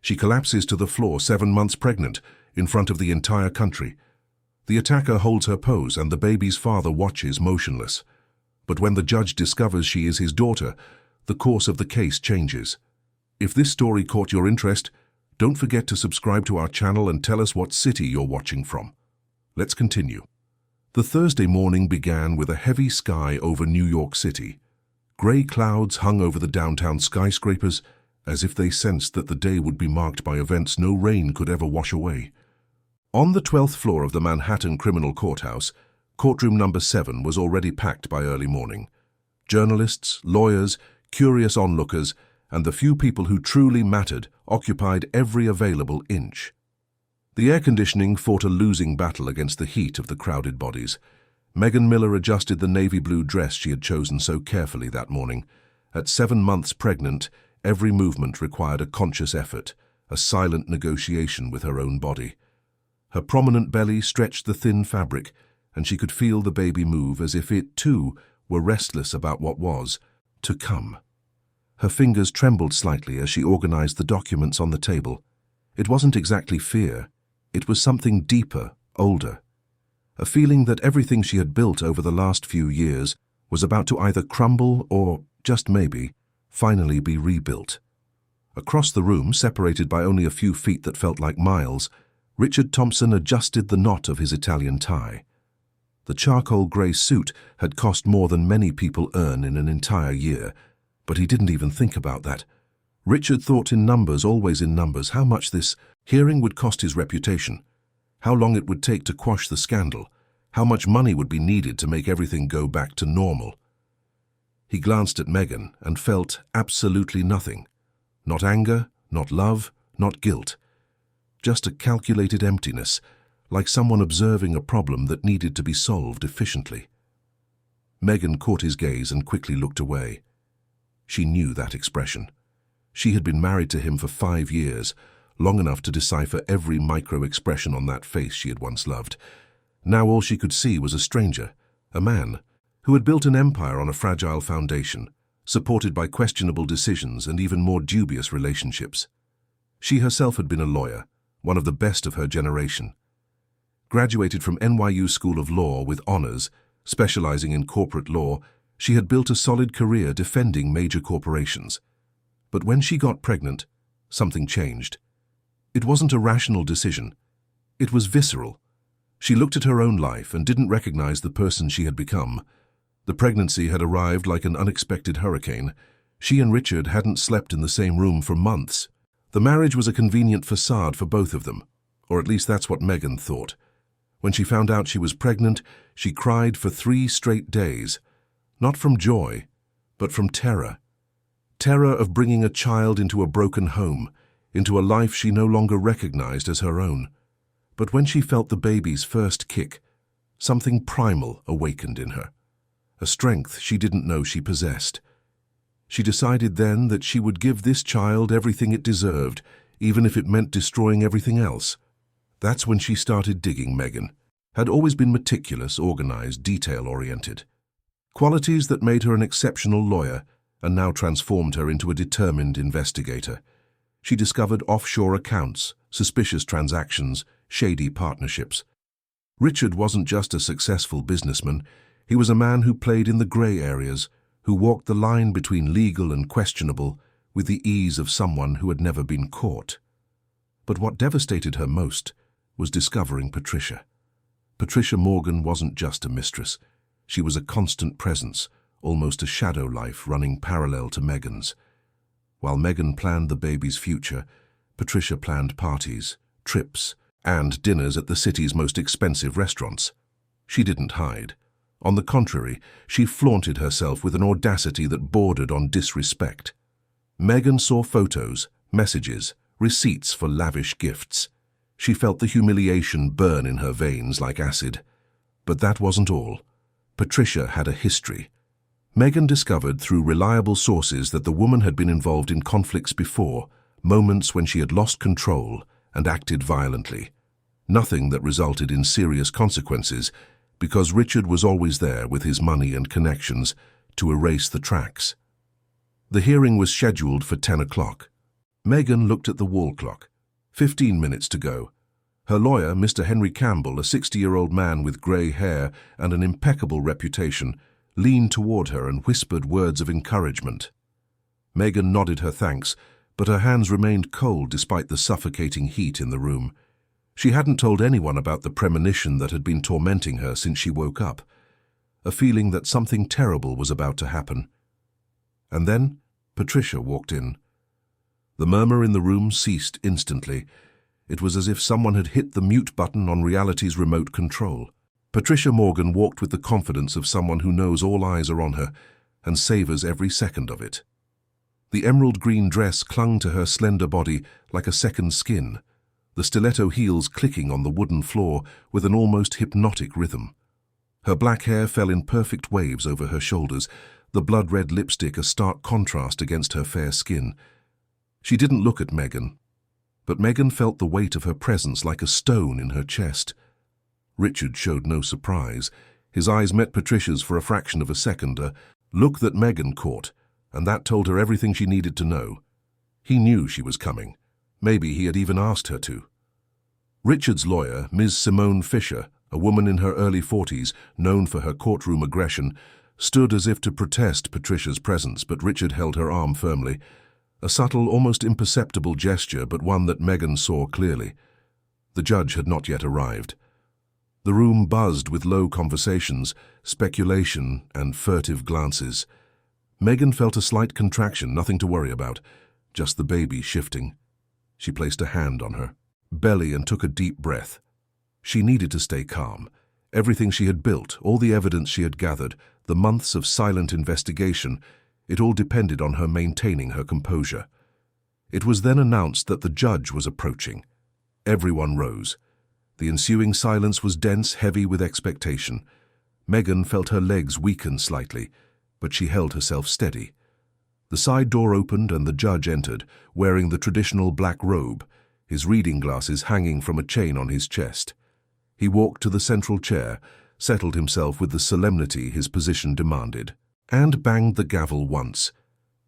She collapses to the floor 7 months pregnant, in front of the entire country. The attacker holds her pose and the baby's father watches motionless. But when the judge discovers she is his daughter, the course of the case changes. If this story caught your interest, don't forget to subscribe to our channel and tell us what city you're watching from. Let's continue. The Thursday morning began with a heavy sky over New York City. Grey clouds hung over the downtown skyscrapers, as if they sensed that the day would be marked by events no rain could ever wash away. On the 12th floor of the Manhattan Criminal Courthouse, courtroom number 7 was already packed by early morning. Journalists, lawyers, curious onlookers, and the few people who truly mattered occupied every available inch. The air conditioning fought a losing battle against the heat of the crowded bodies. Megan Miller adjusted the navy blue dress she had chosen so carefully that morning. At 7 months pregnant, every movement required a conscious effort, a silent negotiation with her own body. Her prominent belly stretched the thin fabric, and she could feel the baby move as if it, too, were restless about what was to come. Her fingers trembled slightly as she organized the documents on the table. It wasn't exactly fear. It was something deeper, older. A feeling that everything she had built over the last few years was about to either crumble or, just maybe, finally be rebuilt. Across the room, separated by only a few feet that felt like miles, Richard Thompson adjusted the knot of his Italian tie. The charcoal grey suit had cost more than many people earn in an entire year, but he didn't even think about that. Richard thought in numbers, always in numbers, how much this hearing would cost his reputation, how long it would take to quash the scandal, how much money would be needed to make everything go back to normal. He glanced at Megan and felt absolutely nothing. Not anger, not love, not guilt. Just a calculated emptiness, like someone observing a problem that needed to be solved efficiently. Megan caught his gaze and quickly looked away. She knew that expression. She had been married to him for 5 years, long enough to decipher every micro-expression on that face she had once loved. Now all she could see was a stranger, a man, who had built an empire on a fragile foundation, supported by questionable decisions and even more dubious relationships. She herself had been a lawyer, one of the best of her generation. Graduated from NYU School of Law with honors, specializing in corporate law, she had built a solid career defending major corporations. But when she got pregnant, something changed. It wasn't a rational decision. It was visceral. She looked at her own life and didn't recognize the person she had become. The pregnancy had arrived like an unexpected hurricane. She and Richard hadn't slept in the same room for months. The marriage was a convenient facade for both of them, or at least that's what Megan thought. When she found out she was pregnant, she cried for 3 straight days, not from joy, but from terror. Terror of bringing a child into a broken home, into a life she no longer recognized as her own. But when she felt the baby's first kick, something primal awakened in her, a strength she didn't know she possessed. She decided then that she would give this child everything it deserved, even if it meant destroying everything else. That's when she started digging Megan. Had always been meticulous, organized, detail-oriented. Qualities that made her an exceptional lawyer and now transformed her into a determined investigator. She discovered offshore accounts, suspicious transactions, shady partnerships. Richard wasn't just a successful businessman. He was a man who played in the gray areas, who walked the line between legal and questionable with the ease of someone who had never been caught. But what devastated her most was discovering Patricia. Patricia Morgan wasn't just a mistress. She was a constant presence, almost a shadow life running parallel to Megan's. While Megan planned the baby's future, Patricia planned parties, trips, and dinners at the city's most expensive restaurants. She didn't hide. On the contrary, she flaunted herself with an audacity that bordered on disrespect. Megan saw photos, messages, receipts for lavish gifts. She felt the humiliation burn in her veins like acid. But that wasn't all. Patricia had a history. Megan discovered through reliable sources that the woman had been involved in conflicts before, moments when she had lost control and acted violently. Nothing that resulted in serious consequences, because Richard was always there with his money and connections to erase the tracks. The hearing was scheduled for 10 o'clock. Megan looked at the wall clock. 15 minutes to go. Her lawyer, Mr. Henry Campbell, a 60-year-old man with grey hair and an impeccable reputation, leaned toward her and whispered words of encouragement. Megan nodded her thanks, but her hands remained cold despite the suffocating heat in the room. She hadn't told anyone about the premonition that had been tormenting her since she woke up, a feeling that something terrible was about to happen. And then Patricia walked in. The murmur in the room ceased instantly. It was as if someone had hit the mute button on reality's remote control. Patricia Morgan walked with the confidence of someone who knows all eyes are on her and savors every second of it. The emerald green dress clung to her slender body like a second skin, the stiletto heels clicking on the wooden floor with an almost hypnotic rhythm. Her black hair fell in perfect waves over her shoulders, the blood-red lipstick a stark contrast against her fair skin. She didn't look at Megan, but Megan felt the weight of her presence like a stone in her chest. Richard showed no surprise. His eyes met Patricia's for a fraction of a second, a look that Megan caught, and that told her everything she needed to know. He knew she was coming. Maybe he had even asked her to. Richard's lawyer, Ms. Simone Fisher, a woman in her early 40s, known for her courtroom aggression, stood as if to protest Patricia's presence, but Richard held her arm firmly. A subtle, almost imperceptible gesture, but one that Megan saw clearly. The judge had not yet arrived. The room buzzed with low conversations, speculation, and furtive glances. Megan felt a slight contraction, nothing to worry about, just the baby shifting. She placed a hand on her belly and took a deep breath. She needed to stay calm. Everything she had built, all the evidence she had gathered, the months of silent investigation, it all depended on her maintaining her composure. It was then announced that the judge was approaching. Everyone rose. The ensuing silence was dense, heavy with expectation. Megan felt her legs weaken slightly, but she held herself steady. The side door opened and the judge entered, wearing the traditional black robe, his reading glasses hanging from a chain on his chest. He walked to the central chair, settled himself with the solemnity his position demanded, and banged the gavel once.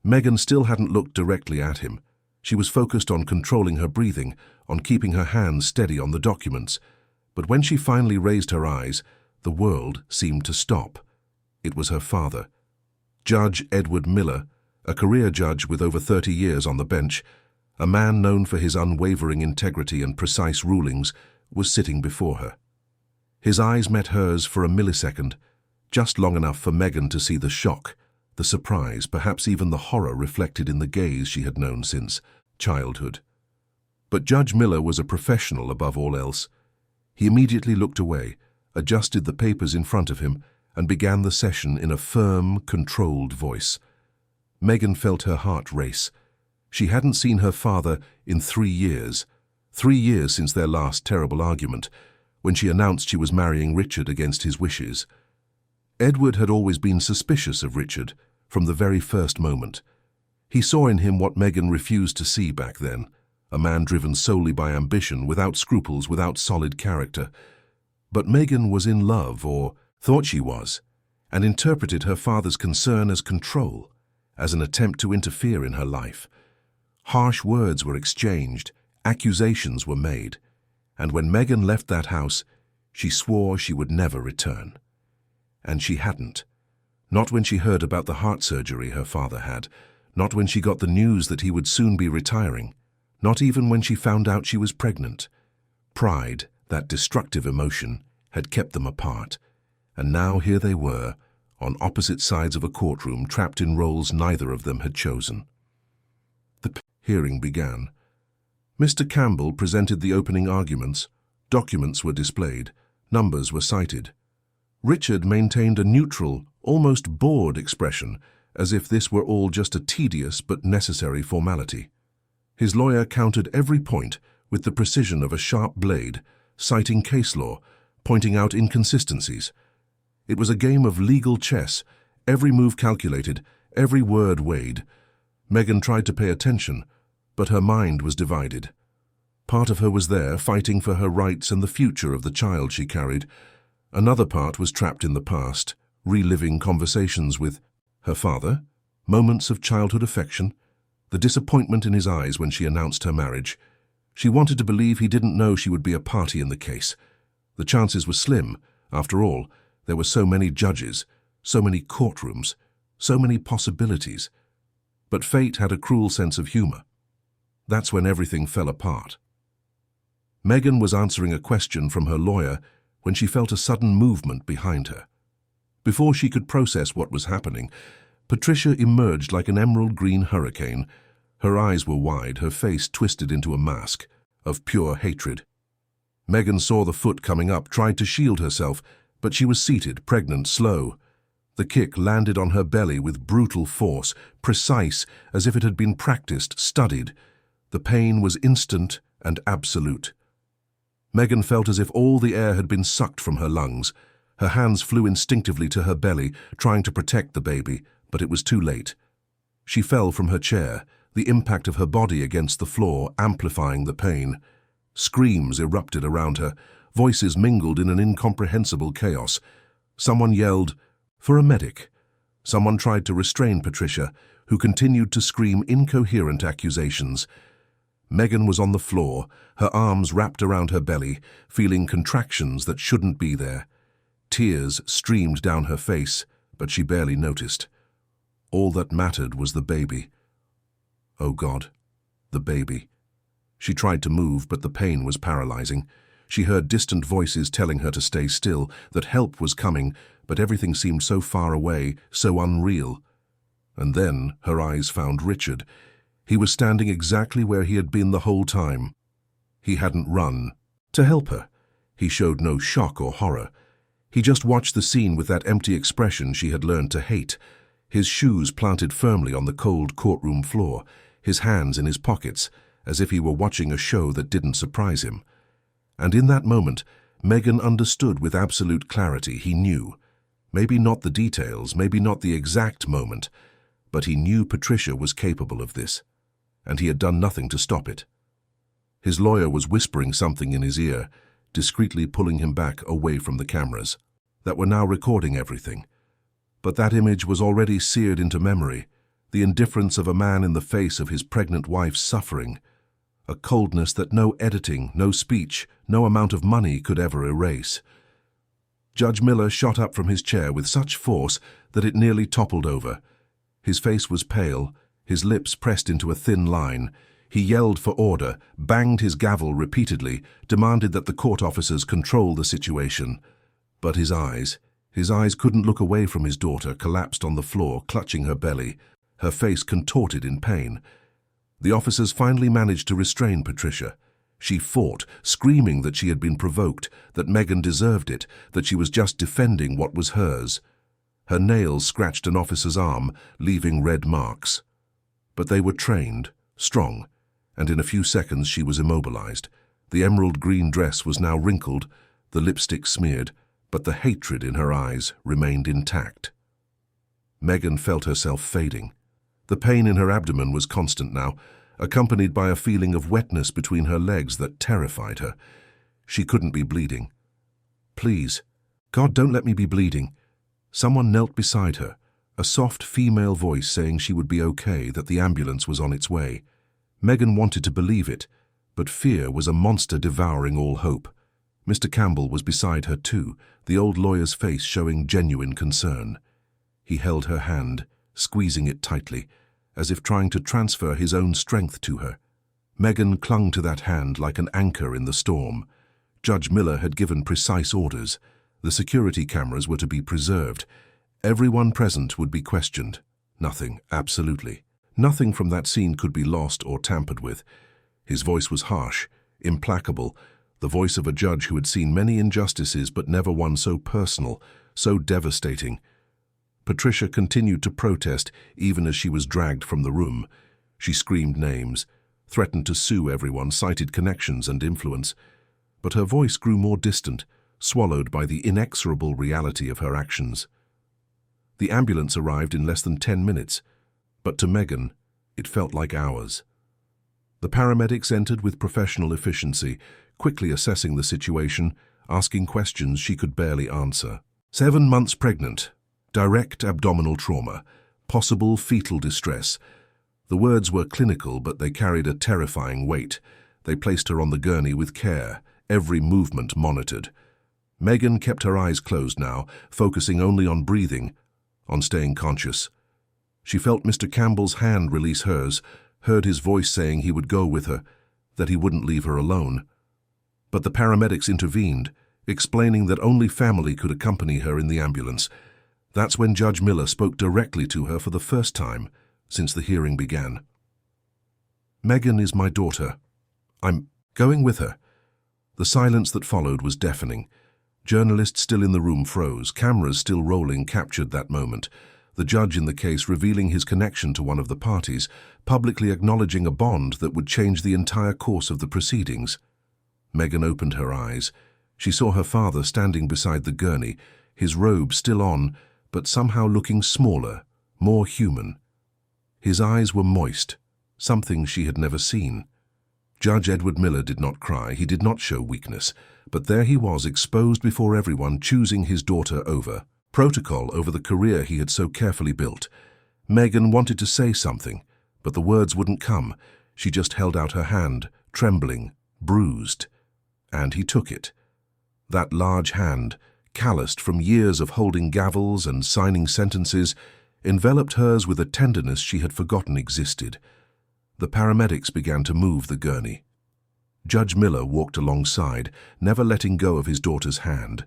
Megan still hadn't looked directly at him. She was focused on controlling her breathing, on keeping her hands steady on the documents. But when she finally raised her eyes, the world seemed to stop. It was her father. Judge Edward Miller, a career judge with over 30 years on the bench, a man known for his unwavering integrity and precise rulings, was sitting before her. His eyes met hers for a millisecond, just long enough for Megan to see the shock, the surprise, perhaps even the horror reflected in the gaze she had known since childhood. But Judge Miller was a professional above all else. He immediately looked away, adjusted the papers in front of him, and began the session in a firm, controlled voice. Megan felt her heart race. She hadn't seen her father in 3 years. 3 years since their last terrible argument, when she announced she was marrying Richard against his wishes. Edward had always been suspicious of Richard, from the very first moment. He saw in him what Megan refused to see back then, a man driven solely by ambition, without scruples, without solid character. But Megan was in love, or thought she was, and interpreted her father's concern as control, as an attempt to interfere in her life. Harsh words were exchanged, accusations were made, and when Megan left that house, she swore she would never return. And she hadn't. Not when she heard about the heart surgery her father had, not when she got the news that he would soon be retiring, not even when she found out she was pregnant. Pride, that destructive emotion, had kept them apart, and now here they were, on opposite sides of a courtroom, trapped in roles neither of them had chosen. The hearing began. Mr. Campbell presented the opening arguments. Documents were displayed. Numbers were cited. Richard maintained a neutral, almost bored expression, as if this were all just a tedious but necessary formality. His lawyer countered every point with the precision of a sharp blade, citing case law, pointing out inconsistencies. It was a game of legal chess, every move calculated, every word weighed. Megan tried to pay attention, but her mind was divided. Part of her was there, fighting for her rights and the future of the child she carried. Another part was trapped in the past, reliving conversations with her father, moments of childhood affection, the disappointment in his eyes when she announced her marriage. She wanted to believe he didn't know she would be a party in the case. The chances were slim. After all, there were so many judges, so many courtrooms, so many possibilities. But fate had a cruel sense of humor. That's when everything fell apart. Megan was answering a question from her lawyer when she felt a sudden movement behind her. Before she could process what was happening, Patricia emerged like an emerald green hurricane. Her eyes were wide, her face twisted into a mask of pure hatred. Megan saw the foot coming up, tried to shield herself, but she was seated, pregnant, slow. The kick landed on her belly with brutal force, precise, as if it had been practiced, studied. The pain was instant and absolute. Megan felt as if all the air had been sucked from her lungs. Her hands flew instinctively to her belly, trying to protect the baby, but it was too late. She fell from her chair, the impact of her body against the floor amplifying the pain. Screams erupted around her, voices mingled in an incomprehensible chaos. Someone yelled, "For a medic." Someone tried to restrain Patricia, who continued to scream incoherent accusations. Megan was on the floor, her arms wrapped around her belly, feeling contractions that shouldn't be there. Tears streamed down her face, but she barely noticed. All that mattered was the baby. Oh God, the baby. She tried to move, but the pain was paralyzing. She heard distant voices telling her to stay still, that help was coming, but everything seemed so far away, so unreal. And then her eyes found Richard. He was standing exactly where he had been the whole time. He hadn't run to help her. He showed no shock or horror. He just watched the scene with that empty expression she had learned to hate. His shoes planted firmly on the cold courtroom floor, his hands in his pockets, as if he were watching a show that didn't surprise him. And in that moment, Megan understood with absolute clarity. He knew. Maybe not the details, maybe not the exact moment, but he knew Patricia was capable of this, and he had done nothing to stop it. His lawyer was whispering something in his ear, discreetly pulling him back away from the cameras that were now recording everything. But that image was already seared into memory, the indifference of a man in the face of his pregnant wife's suffering, a coldness that no editing, no speech, no amount of money could ever erase. Judge Miller shot up from his chair with such force that it nearly toppled over. His face was pale, his lips pressed into a thin line. He yelled for order, banged his gavel repeatedly, demanded that the court officers control the situation. But his eyes couldn't look away from his daughter, collapsed on the floor, clutching her belly, her face contorted in pain. The officers finally managed to restrain Patricia. She fought, screaming that she had been provoked, that Megan deserved it, that she was just defending what was hers. Her nails scratched an officer's arm, leaving red marks. But they were trained, strong, and in a few seconds she was immobilized. The emerald green dress was now wrinkled, the lipstick smeared, but the hatred in her eyes remained intact. Megan felt herself fading. The pain in her abdomen was constant now, accompanied by a feeling of wetness between her legs that terrified her. She couldn't be bleeding. Please, God, don't let me be bleeding. Someone knelt beside her, a soft female voice saying she would be okay, that the ambulance was on its way. Megan wanted to believe it, but fear was a monster devouring all hope. Mr. Campbell was beside her too, the old lawyer's face showing genuine concern. He held her hand, squeezing it tightly, as if trying to transfer his own strength to her. Megan clung to that hand like an anchor in the storm. Judge Miller had given precise orders. The security cameras were to be preserved. Everyone present would be questioned. Nothing, absolutely. Nothing from that scene could be lost or tampered with. His voice was harsh, implacable, the voice of a judge who had seen many injustices but never one so personal, so devastating. Patricia continued to protest even as she was dragged from the room. She screamed names, threatened to sue everyone, cited connections and influence. But her voice grew more distant, swallowed by the inexorable reality of her actions. The ambulance arrived in less than 10 minutes, but to Megan, it felt like hours. The paramedics entered with professional efficiency, quickly assessing the situation, asking questions she could barely answer. 7 months pregnant, direct abdominal trauma, possible fetal distress. The words were clinical, but they carried a terrifying weight. They placed her on the gurney with care, every movement monitored. Megan kept her eyes closed now, focusing only on breathing, on staying conscious. She felt Mr. Campbell's hand release hers, heard his voice saying he would go with her, that he wouldn't leave her alone. But the paramedics intervened, explaining that only family could accompany her in the ambulance. That's when Judge Miller spoke directly to her for the first time since the hearing began. "Megan is my daughter. I'm going with her." The silence that followed was deafening. Journalists still in the room froze. Cameras still rolling captured that moment. The judge in the case revealing his connection to one of the parties, publicly acknowledging a bond that would change the entire course of the proceedings. Megan opened her eyes. She saw her father standing beside the gurney, his robe still on, but somehow looking smaller, more human. His eyes were moist, something she had never seen. Judge Edward Miller did not cry, he did not show weakness, but there he was, exposed before everyone, choosing his daughter over protocol, over the career he had so carefully built. Megan wanted to say something, but the words wouldn't come. She just held out her hand, trembling, bruised. And he took it. That large hand, calloused from years of holding gavels and signing sentences, enveloped hers with a tenderness she had forgotten existed. The paramedics began to move the gurney. Judge Miller walked alongside, never letting go of his daughter's hand.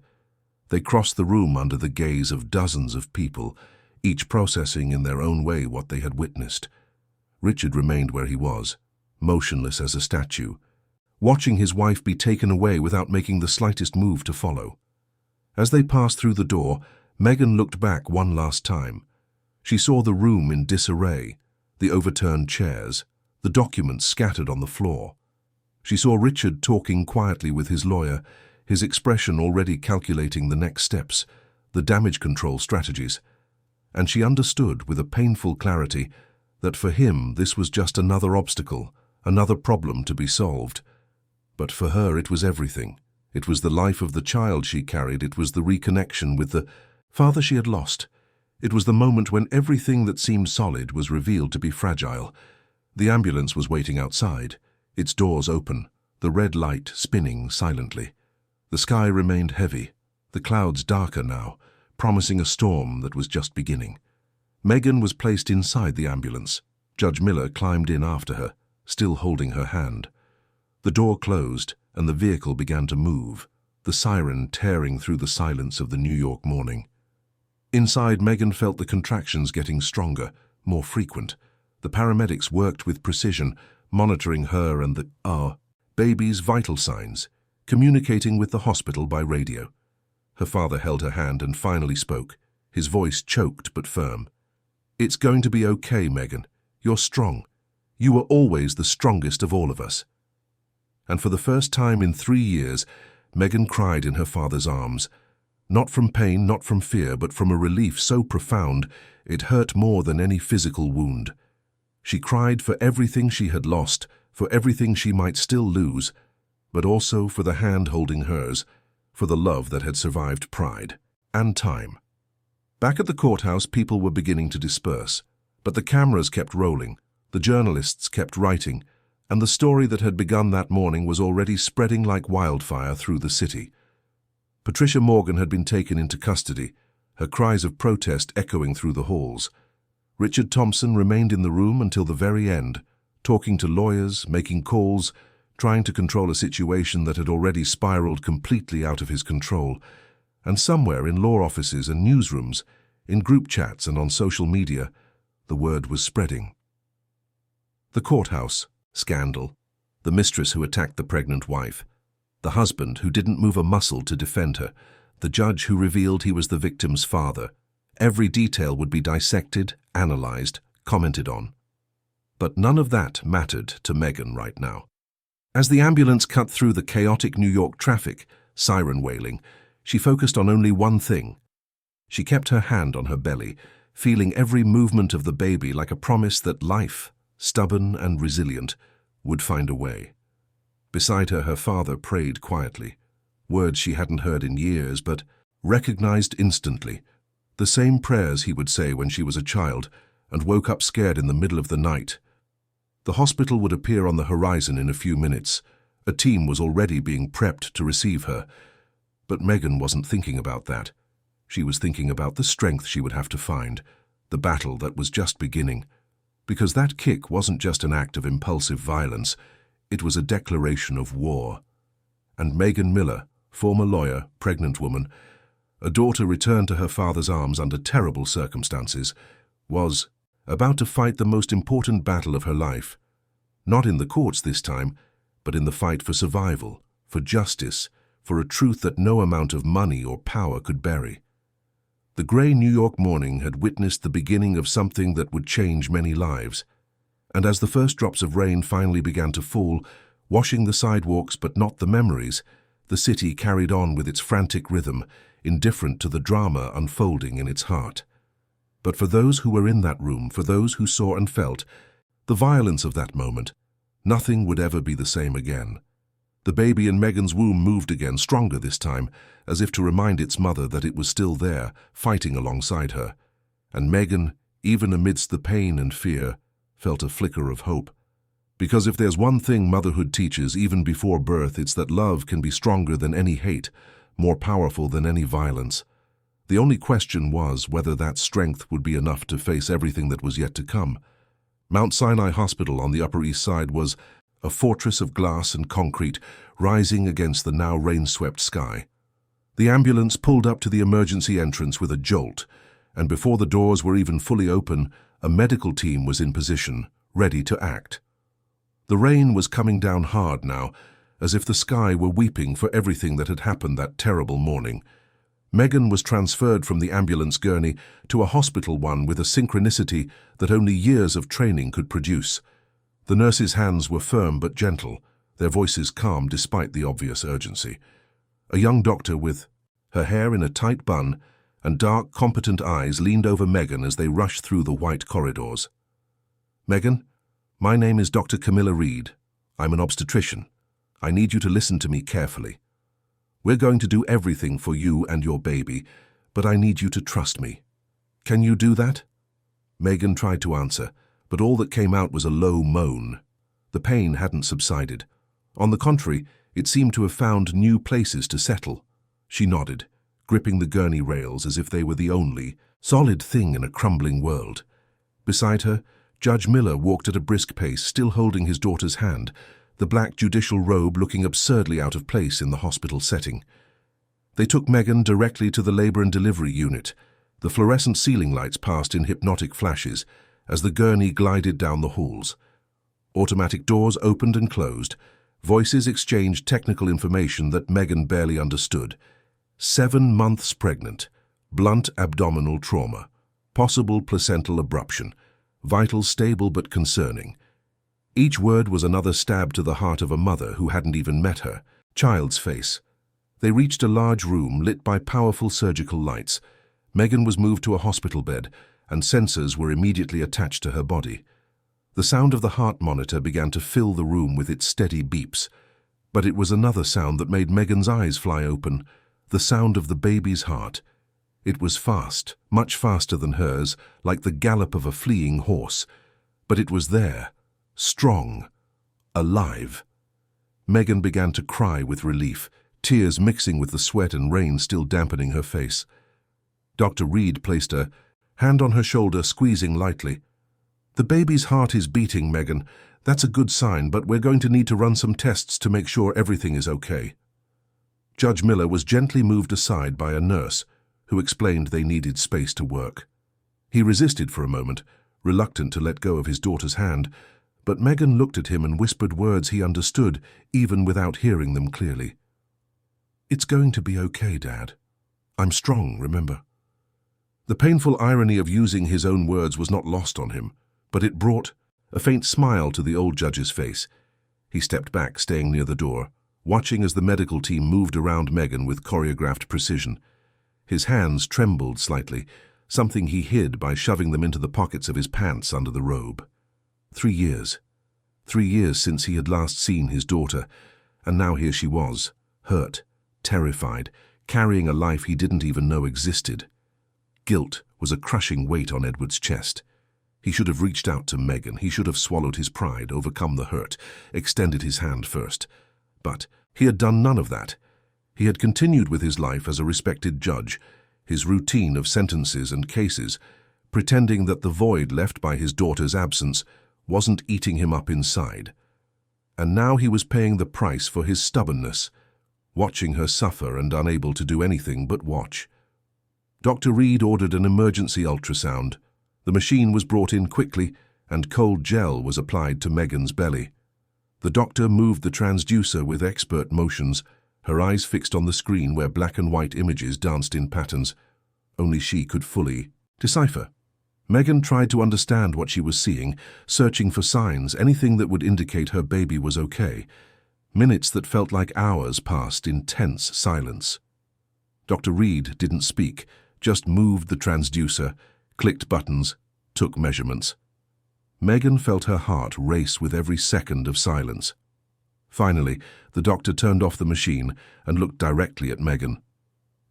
They crossed the room under the gaze of dozens of people, each processing in their own way what they had witnessed. Richard remained where he was, motionless as a statue, watching his wife be taken away without making the slightest move to follow. As they passed through the door, Megan looked back one last time. She saw the room in disarray, the overturned chairs, the documents scattered on the floor. She saw Richard talking quietly with his lawyer, his expression already calculating the next steps, the damage control strategies. And she understood with a painful clarity that for him this was just another obstacle, another problem to be solved. But for her it was everything. It was the life of the child she carried, it was the reconnection with the father she had lost. It was the moment when everything that seemed solid was revealed to be fragile. The ambulance was waiting outside, its doors open, the red light spinning silently. The sky remained heavy, the clouds darker now, promising a storm that was just beginning. Megan was placed inside the ambulance. Judge Miller climbed in after her, still holding her hand. The door closed, and the vehicle began to move, the siren tearing through the silence of the New York morning. Inside, Megan felt the contractions getting stronger, more frequent. The paramedics worked with precision, monitoring her and the baby's vital signs, communicating with the hospital by radio. Her father held her hand and finally spoke, his voice choked but firm. "It's going to be okay, Megan. You're strong. You were always the strongest of all of us." And for the first time in 3 years, Megan cried in her father's arms. Not from pain, not from fear, but from a relief so profound it hurt more than any physical wound. She cried for everything she had lost, for everything she might still lose, but also for the hand holding hers, for the love that had survived pride and time. Back at the courthouse, people were beginning to disperse, but the cameras kept rolling, the journalists kept writing, and the story that had begun that morning was already spreading like wildfire through the city. Patricia Morgan had been taken into custody, her cries of protest echoing through the halls. Richard Thompson remained in the room until the very end, talking to lawyers, making calls, trying to control a situation that had already spiraled completely out of his control. And somewhere in law offices and newsrooms, in group chats and on social media, the word was spreading. The courthouse, scandal, the mistress who attacked the pregnant wife, the husband who didn't move a muscle to defend her, the judge who revealed he was the victim's father. Every detail would be dissected, analyzed, commented on. But none of that mattered to Megan right now. As the ambulance cut through the chaotic New York traffic, siren wailing, she focused on only one thing. She kept her hand on her belly, feeling every movement of the baby like a promise that life, stubborn and resilient, would find a way. Beside her, her father prayed quietly, words she hadn't heard in years but recognized instantly, the same prayers he would say when she was a child and woke up scared in the middle of the night, The hospital would appear on the horizon in a few minutes. A team was already being prepped to receive her. But Megan wasn't thinking about that. She was thinking about the strength she would have to find, the battle that was just beginning. Because that kick wasn't just an act of impulsive violence, it was a declaration of war. And Megan Miller, former lawyer, pregnant woman, a daughter returned to her father's arms under terrible circumstances, was about to fight the most important battle of her life. Not in the courts this time, but in the fight for survival, for justice, for a truth that no amount of money or power could bury. The grey New York morning had witnessed the beginning of something that would change many lives. And as the first drops of rain finally began to fall, washing the sidewalks but not the memories, the city carried on with its frantic rhythm, indifferent to the drama unfolding in its heart. But for those who were in that room, for those who saw and felt the violence of that moment, nothing would ever be the same again. The baby in Megan's womb moved again, stronger this time, as if to remind its mother that it was still there, fighting alongside her. And Megan, even amidst the pain and fear, felt a flicker of hope. Because if there's one thing motherhood teaches even before birth, it's that love can be stronger than any hate, more powerful than any violence. The only question was whether that strength would be enough to face everything that was yet to come. Mount Sinai Hospital on the Upper East Side was a fortress of glass and concrete rising against the now rain-swept sky. The ambulance pulled up to the emergency entrance with a jolt, and before the doors were even fully open, a medical team was in position, ready to act. The rain was coming down hard now, as if the sky were weeping for everything that had happened that terrible morning. Megan was transferred from the ambulance gurney to a hospital one with a synchronicity that only years of training could produce. The nurses' hands were firm but gentle, their voices calm despite the obvious urgency. A young doctor with her hair in a tight bun and dark, competent eyes leaned over Megan as they rushed through the white corridors. "Megan, my name is Dr. Camilla Reed. I'm an obstetrician. I need you to listen to me carefully. We're going to do everything for you and your baby, but I need you to trust me. Can you do that?" Megan tried to answer, but all that came out was a low moan. The pain hadn't subsided. On the contrary, it seemed to have found new places to settle. She nodded, gripping the gurney rails as if they were the only solid thing in a crumbling world. Beside her, Judge Miller walked at a brisk pace, still holding his daughter's hand, the black judicial robe looking absurdly out of place in the hospital setting. They took Megan directly to the labor and delivery unit. The fluorescent ceiling lights passed in hypnotic flashes as the gurney glided down the halls. Automatic doors opened and closed. Voices exchanged technical information that Megan barely understood. 7 months pregnant, blunt abdominal trauma, possible placental abruption, vitals stable but concerning. Each word was another stab to the heart of a mother who hadn't even met her, child's face. They reached a large room lit by powerful surgical lights. Megan was moved to a hospital bed, and sensors were immediately attached to her body. The sound of the heart monitor began to fill the room with its steady beeps. But it was another sound that made Megan's eyes fly open, the sound of the baby's heart. It was fast, much faster than hers, like the gallop of a fleeing horse. But it was there. Strong, alive. Megan began to cry with relief, tears mixing with the sweat and rain still dampening her face. Dr. Reed placed a hand on her shoulder, squeezing lightly. "The baby's heart is beating, Megan. That's a good sign, but we're going to need to run some tests to make sure everything is okay." Judge Miller was gently moved aside by a nurse, who explained they needed space to work. He resisted for a moment, reluctant to let go of his daughter's hand, but Megan looked at him and whispered words he understood, even without hearing them clearly. "It's going to be okay, Dad. I'm strong, remember?" The painful irony of using his own words was not lost on him, but it brought a faint smile to the old judge's face. He stepped back, staying near the door, watching as the medical team moved around Megan with choreographed precision. His hands trembled slightly, something he hid by shoving them into the pockets of his pants under the robe. 3 years. 3 years since he had last seen his daughter, and now here she was, hurt, terrified, carrying a life he didn't even know existed. Guilt was a crushing weight on Edward's chest. He should have reached out to Megan. He should have swallowed his pride, overcome the hurt, extended his hand first. But he had done none of that. He had continued with his life as a respected judge, his routine of sentences and cases, pretending that the void left by his daughter's absence wasn't eating him up inside. And now he was paying the price for his stubbornness, watching her suffer and unable to do anything but watch. Dr. Reed ordered an emergency ultrasound. The machine was brought in quickly, and cold gel was applied to Megan's belly. The doctor moved the transducer with expert motions, her eyes fixed on the screen where black and white images danced in patterns only she could fully decipher. Megan tried to understand what she was seeing, searching for signs, anything that would indicate her baby was okay. Minutes that felt like hours passed in tense silence. Dr. Reed didn't speak, just moved the transducer, clicked buttons, took measurements. Megan felt her heart race with every second of silence. Finally, the doctor turned off the machine and looked directly at Megan.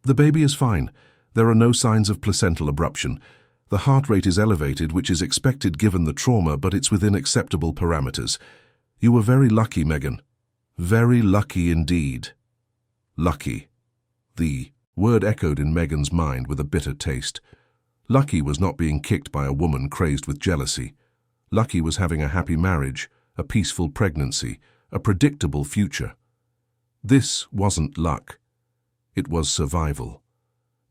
"The baby is fine. There are no signs of placental abruption. The heart rate is elevated, which is expected given the trauma, but it's within acceptable parameters. You were very lucky, Megan. Very lucky indeed." Lucky. The word echoed in Megan's mind with a bitter taste. Lucky was not being kicked by a woman crazed with jealousy. Lucky was having a happy marriage, a peaceful pregnancy, a predictable future. This wasn't luck. It was survival.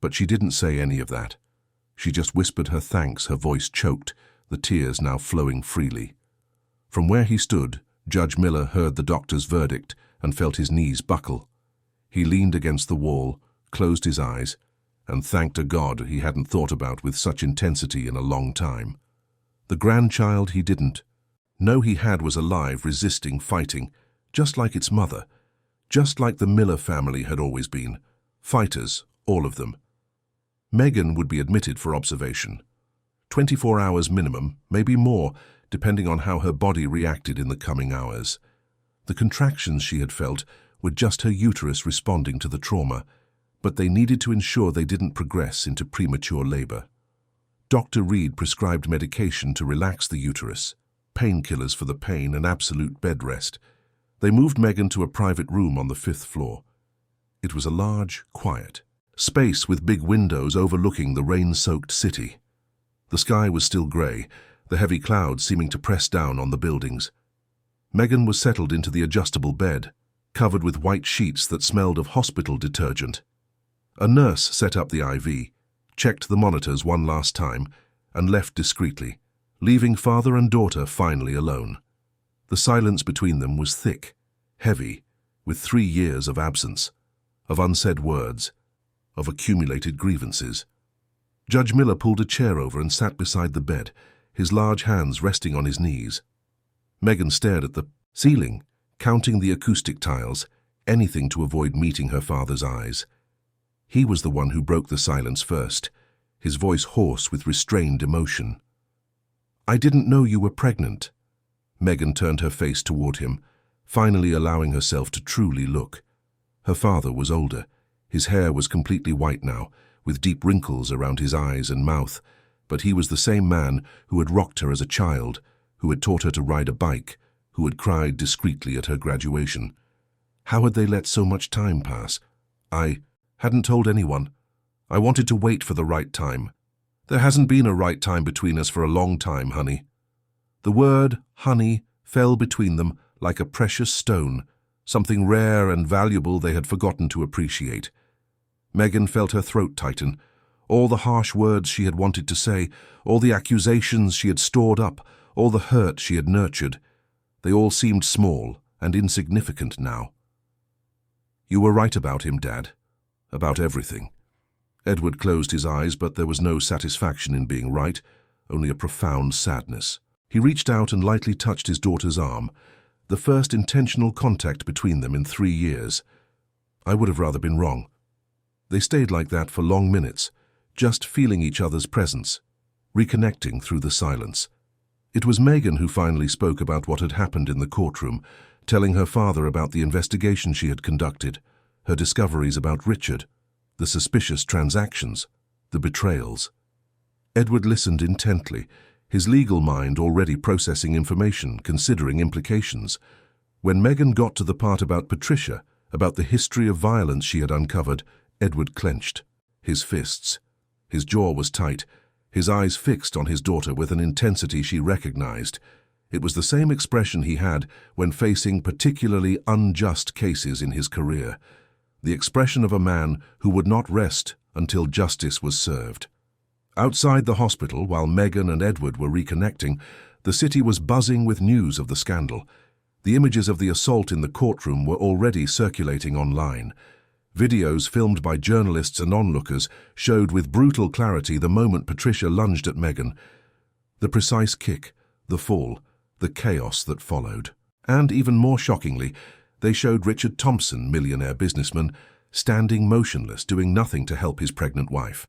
But she didn't say any of that. She just whispered her thanks, her voice choked, the tears now flowing freely. From where he stood, Judge Miller heard the doctor's verdict and felt his knees buckle. He leaned against the wall, closed his eyes, and thanked a God he hadn't thought about with such intensity in a long time. The grandchild he didn't. No, he was alive, resisting, fighting, just like its mother, just like the Miller family had always been. Fighters, all of them. Megan would be admitted for observation. 24 hours minimum, maybe more, depending on how her body reacted in the coming hours. The contractions she had felt were just her uterus responding to the trauma, but they needed to ensure they didn't progress into premature labor. Dr. Reed prescribed medication to relax the uterus, painkillers for the pain and absolute bed rest. They moved Megan to a private room on the 5th floor. It was a large, quiet space with big windows overlooking the rain-soaked city. The sky was still grey, the heavy clouds seeming to press down on the buildings. Megan was settled into the adjustable bed, covered with white sheets that smelled of hospital detergent. A nurse set up the IV, checked the monitors one last time, and left discreetly, leaving father and daughter finally alone. The silence between them was thick, heavy, with 3 years of absence, of unsaid words, of accumulated grievances. Judge Miller pulled a chair over and sat beside the bed, his large hands resting on his knees. Megan stared at the ceiling, counting the acoustic tiles, anything to avoid meeting her father's eyes. He was the one who broke the silence first, his voice hoarse with restrained emotion. "I didn't know you were pregnant." Megan turned her face toward him, finally allowing herself to truly look. Her father was older. His hair was completely white now, with deep wrinkles around his eyes and mouth, but he was the same man who had rocked her as a child, who had taught her to ride a bike, who had cried discreetly at her graduation. How had they let so much time pass? "I hadn't told anyone. I wanted to wait for the right time. There hasn't been a right time between us for a long time, honey." The word honey fell between them like a precious stone, something rare and valuable they had forgotten to appreciate. Megan felt her throat tighten. All the harsh words she had wanted to say, all the accusations she had stored up, all the hurt she had nurtured, they all seemed small and insignificant now. "You were right about him, Dad. About everything." Edward closed his eyes, but there was no satisfaction in being right, only a profound sadness. He reached out and lightly touched his daughter's arm, the first intentional contact between them in 3 years. "I would have rather been wrong." They stayed like that for long minutes, just feeling each other's presence, reconnecting through the silence. It was Megan who finally spoke about what had happened in the courtroom, telling her father about the investigation she had conducted, her discoveries about Richard, the suspicious transactions, the betrayals. Edward listened intently, his legal mind already processing information, considering implications. When Megan got to the part about Patricia, about the history of violence she had uncovered, Edward clenched his fists. His jaw was tight, his eyes fixed on his daughter with an intensity she recognized. It was the same expression he had when facing particularly unjust cases in his career, the expression of a man who would not rest until justice was served. Outside the hospital, while Megan and Edward were reconnecting, the city was buzzing with news of the scandal. The images of the assault in the courtroom were already circulating online. Videos filmed by journalists and onlookers showed with brutal clarity the moment Patricia lunged at Megan, the precise kick, the fall, the chaos that followed. And even more shockingly, they showed Richard Thompson, millionaire businessman, standing motionless, doing nothing to help his pregnant wife.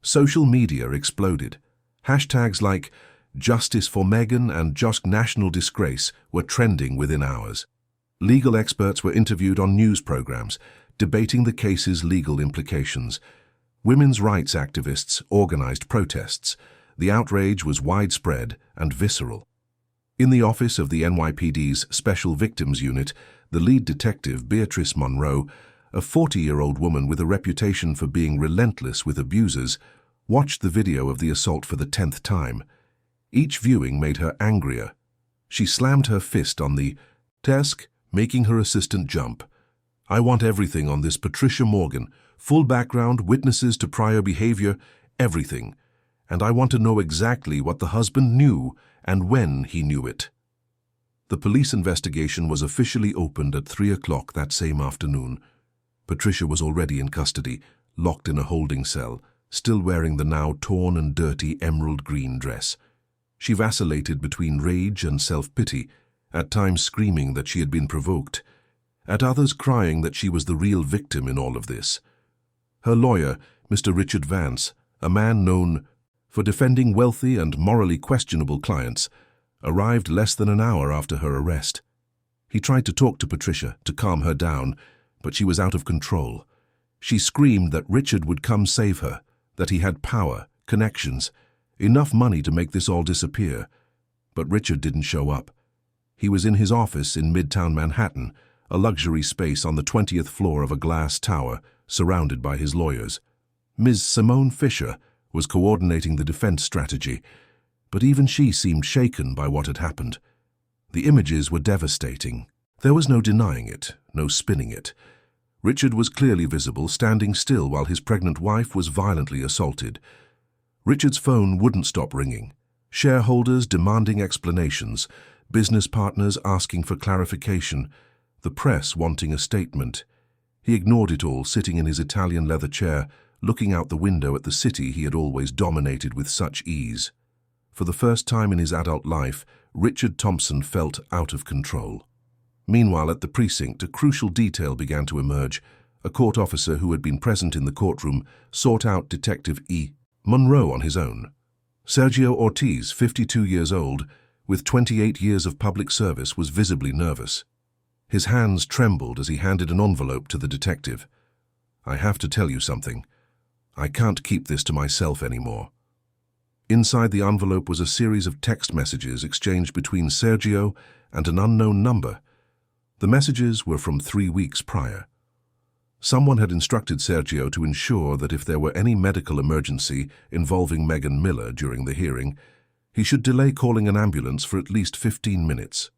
Social media exploded. Hashtags like Justice for Megan and Just National Disgrace were trending within hours. Legal experts were interviewed on news programs, debating the case's legal implications. Women's rights activists organized protests. The outrage was widespread and visceral. In the office of the NYPD's Special Victims Unit, the lead detective, Beatrice Monroe, a 40-year-old woman with a reputation for being relentless with abusers, watched the video of the assault for the 10th time. Each viewing made her angrier. She slammed her fist on the desk, making her assistant jump. "I want everything on this Patricia Morgan, full background, witnesses to prior behavior, everything. And I want to know exactly what the husband knew and when he knew it." The police investigation was officially opened at 3 o'clock that same afternoon. Patricia was already in custody, locked in a holding cell, still wearing the now torn and dirty emerald green dress. She vacillated between rage and self-pity, at times screaming that she had been provoked, at others crying that she was the real victim in all of this. Her lawyer, Mr. Richard Vance, a man known for defending wealthy and morally questionable clients, arrived less than an hour after her arrest. He tried to talk to Patricia to calm her down, but she was out of control. She screamed that Richard would come save her, that he had power, connections, enough money to make this all disappear. But Richard didn't show up. He was in his office in Midtown Manhattan, a luxury space on the 20th floor of a glass tower, surrounded by his lawyers. Ms. Simone Fisher was coordinating the defense strategy, but even she seemed shaken by what had happened. The images were devastating. There was no denying it, no spinning it. Richard was clearly visible, standing still while his pregnant wife was violently assaulted. Richard's phone wouldn't stop ringing. Shareholders demanding explanations, business partners asking for clarification, the press wanting a statement. He ignored it all, sitting in his Italian leather chair, looking out the window at the city he had always dominated with such ease. For the first time in his adult life, Richard Thompson felt out of control. Meanwhile, at the precinct, a crucial detail began to emerge. A court officer who had been present in the courtroom sought out Detective E. Monroe on his own. Sergio Ortiz, 52 years old, with 28 years of public service, was visibly nervous. His hands trembled as he handed an envelope to the detective. "I have to tell you something. I can't keep this to myself anymore." Inside the envelope was a series of text messages exchanged between Sergio and an unknown number. The messages were from 3 weeks prior. Someone had instructed Sergio to ensure that if there were any medical emergency involving Megan Miller during the hearing, he should delay calling an ambulance for at least 15 minutes.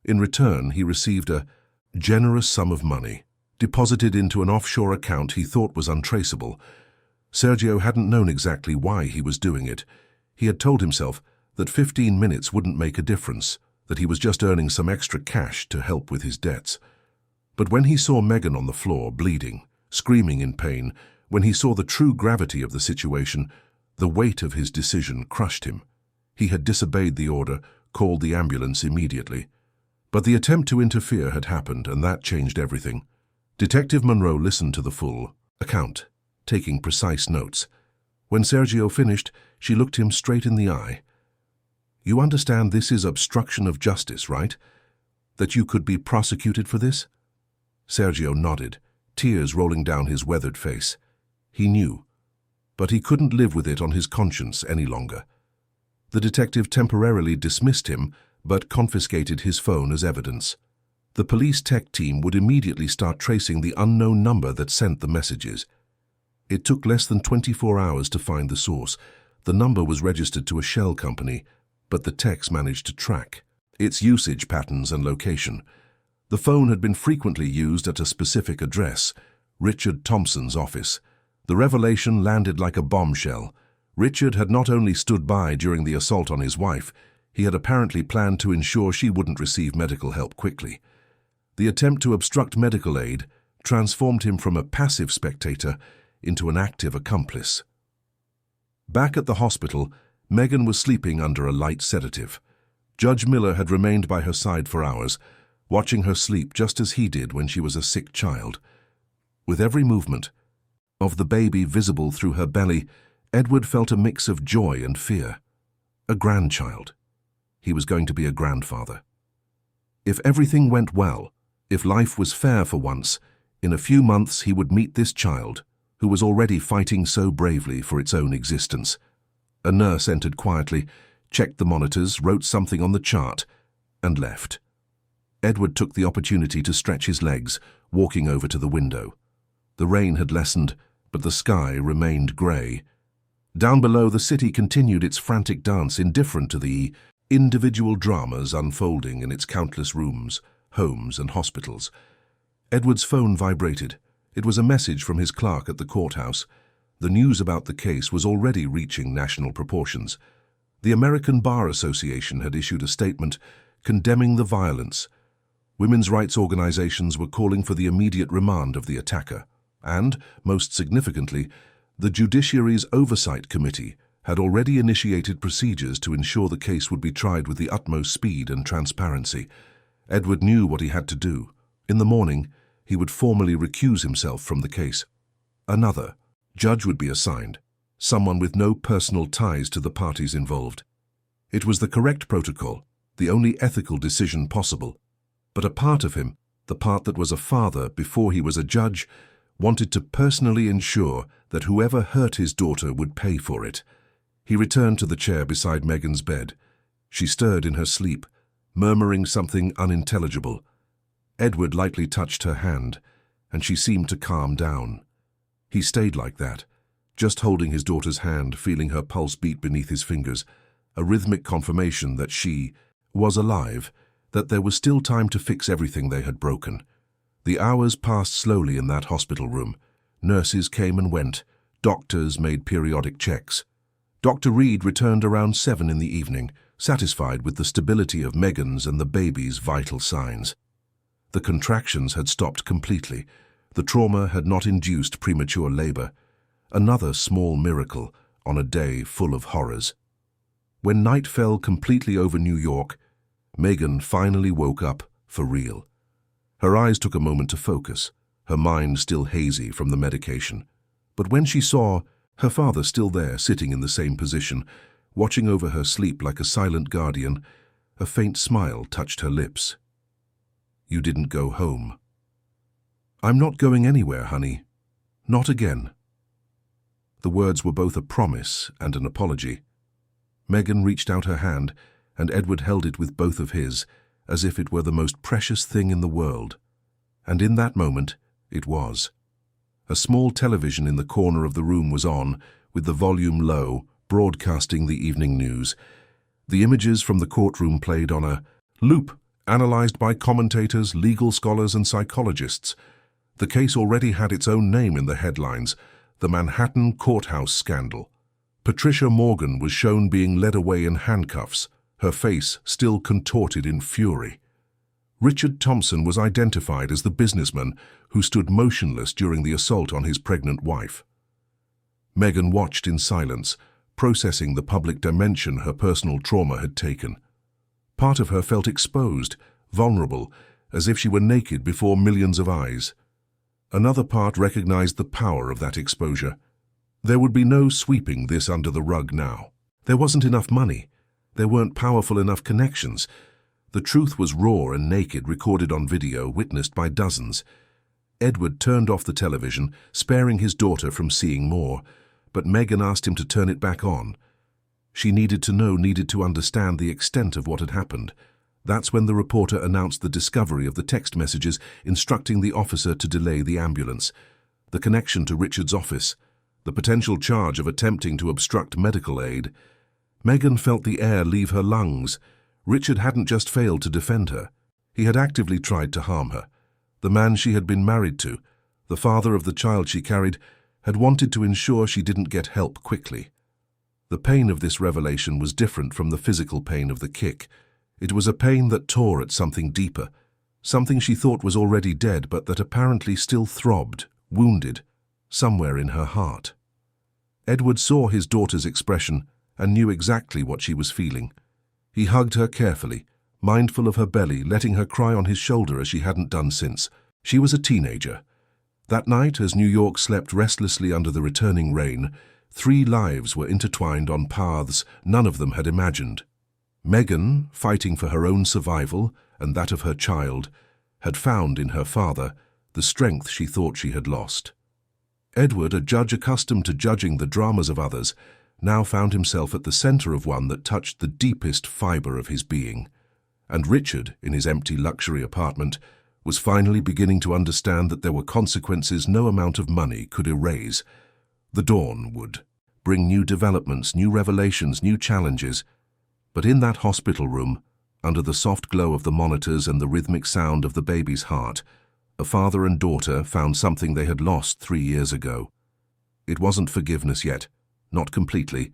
In return, he received a generous sum of money, deposited into an offshore account he thought was untraceable. Sergio hadn't known exactly why he was doing it. He had told himself that 15 minutes wouldn't make a difference, that he was just earning some extra cash to help with his debts. But when he saw Megan on the floor, bleeding, screaming in pain, when he saw the true gravity of the situation, the weight of his decision crushed him. He had disobeyed the order, called the ambulance immediately. But the attempt to interfere had happened, and that changed everything. Detective Monroe listened to the full account, taking precise notes. When Sergio finished, she looked him straight in the eye. "You understand this is obstruction of justice, right? That you could be prosecuted for this?" Sergio nodded, tears rolling down his weathered face. He knew, but he couldn't live with it on his conscience any longer. The detective temporarily dismissed him, but confiscated his phone as evidence. The police tech team would immediately start tracing the unknown number that sent the messages. It took less than 24 hours to find the source. The number was registered to a shell company, but the techs managed to track its usage patterns and location. The phone had been frequently used at a specific address, Richard Thompson's office. The revelation landed like a bombshell. Richard had not only stood by during the assault on his wife, he had apparently planned to ensure she wouldn't receive medical help quickly. The attempt to obstruct medical aid transformed him from a passive spectator into an active accomplice. Back at the hospital, Megan was sleeping under a light sedative. Judge Miller had remained by her side for hours, watching her sleep just as he did when she was a sick child. With every movement of the baby visible through her belly, Edward felt a mix of joy and fear. A grandchild. He was going to be a grandfather. If everything went well, if life was fair for once, in a few months he would meet this child, who was already fighting so bravely for its own existence. A nurse entered quietly, checked the monitors, wrote something on the chart, and left. Edward took the opportunity to stretch his legs, walking over to the window. The rain had lessened, but the sky remained grey. Down below, the city continued its frantic dance, indifferent to the individual dramas unfolding in its countless rooms, homes, and hospitals. Edward's phone vibrated. It was a message from his clerk at the courthouse. The news about the case was already reaching national proportions. The American Bar Association had issued a statement condemning the violence. Women's rights organizations were calling for the immediate remand of the attacker. And, most significantly, the Judiciary's Oversight Committee had already initiated procedures to ensure the case would be tried with the utmost speed and transparency. Edward knew what he had to do. In the morning, he would formally recuse himself from the case. Another judge would be assigned, someone with no personal ties to the parties involved. It was the correct protocol, the only ethical decision possible. But a part of him, the part that was a father before he was a judge, wanted to personally ensure that whoever hurt his daughter would pay for it. He returned to the chair beside Megan's bed. She stirred in her sleep, murmuring something unintelligible. Edward lightly touched her hand, and she seemed to calm down. He stayed like that, just holding his daughter's hand, feeling her pulse beat beneath his fingers, a rhythmic confirmation that she was alive, that there was still time to fix everything they had broken. The hours passed slowly in that hospital room. Nurses came and went. Doctors made periodic checks. Dr. Reed returned around 7 in the evening, satisfied with the stability of Megan's and the baby's vital signs. The contractions had stopped completely. The trauma had not induced premature labor. Another small miracle on a day full of horrors. When night fell completely over New York, Megan finally woke up for real. Her eyes took a moment to focus, her mind still hazy from the medication. But when she saw her father still there, sitting in the same position, watching over her sleep like a silent guardian, a faint smile touched her lips. "You didn't go home." "I'm not going anywhere, honey. Not again." The words were both a promise and an apology. Megan reached out her hand, and Edward held it with both of his, as if it were the most precious thing in the world. And in that moment, it was. A small television in the corner of the room was on, with the volume low, broadcasting the evening news. The images from the courtroom played on a loop, analyzed by commentators, legal scholars, and psychologists. The case already had its own name in the headlines, the Manhattan Courthouse Scandal. Patricia Morgan was shown being led away in handcuffs, her face still contorted in fury. Richard Thompson was identified as the businessman who stood motionless during the assault on his pregnant wife. Megan watched in silence, processing the public dimension her personal trauma had taken. Part of her felt exposed, vulnerable, as if she were naked before millions of eyes. Another part recognized the power of that exposure. There would be no sweeping this under the rug now. There wasn't enough money. There weren't powerful enough connections. The truth was raw and naked, recorded on video, witnessed by dozens. Edward turned off the television, sparing his daughter from seeing more, but Megan asked him to turn it back on. She needed to know, needed to understand the extent of what had happened. That's when the reporter announced the discovery of the text messages instructing the officer to delay the ambulance, the connection to Richard's office, the potential charge of attempting to obstruct medical aid. Megan felt the air leave her lungs. Richard hadn't just failed to defend her. He had actively tried to harm her. The man she had been married to, the father of the child she carried, had wanted to ensure she didn't get help quickly. The pain of this revelation was different from the physical pain of the kick. It was a pain that tore at something deeper, something she thought was already dead but that apparently still throbbed, wounded, somewhere in her heart. Edward saw his daughter's expression and knew exactly what she was feeling. He hugged her carefully, mindful of her belly, letting her cry on his shoulder as she hadn't done since. She was a teenager. That night, as New York slept restlessly under the returning rain, 3 lives were intertwined on paths none of them had imagined. Megan, fighting for her own survival and that of her child, had found in her father the strength she thought she had lost. Edward, a judge accustomed to judging the dramas of others, now found himself at the center of one that touched the deepest fiber of his being. And Richard, in his empty luxury apartment, was finally beginning to understand that there were consequences no amount of money could erase. The dawn would bring new developments, new revelations, new challenges. But in that hospital room, under the soft glow of the monitors and the rhythmic sound of the baby's heart, a father and daughter found something they had lost 3 years ago. It wasn't forgiveness yet, not completely,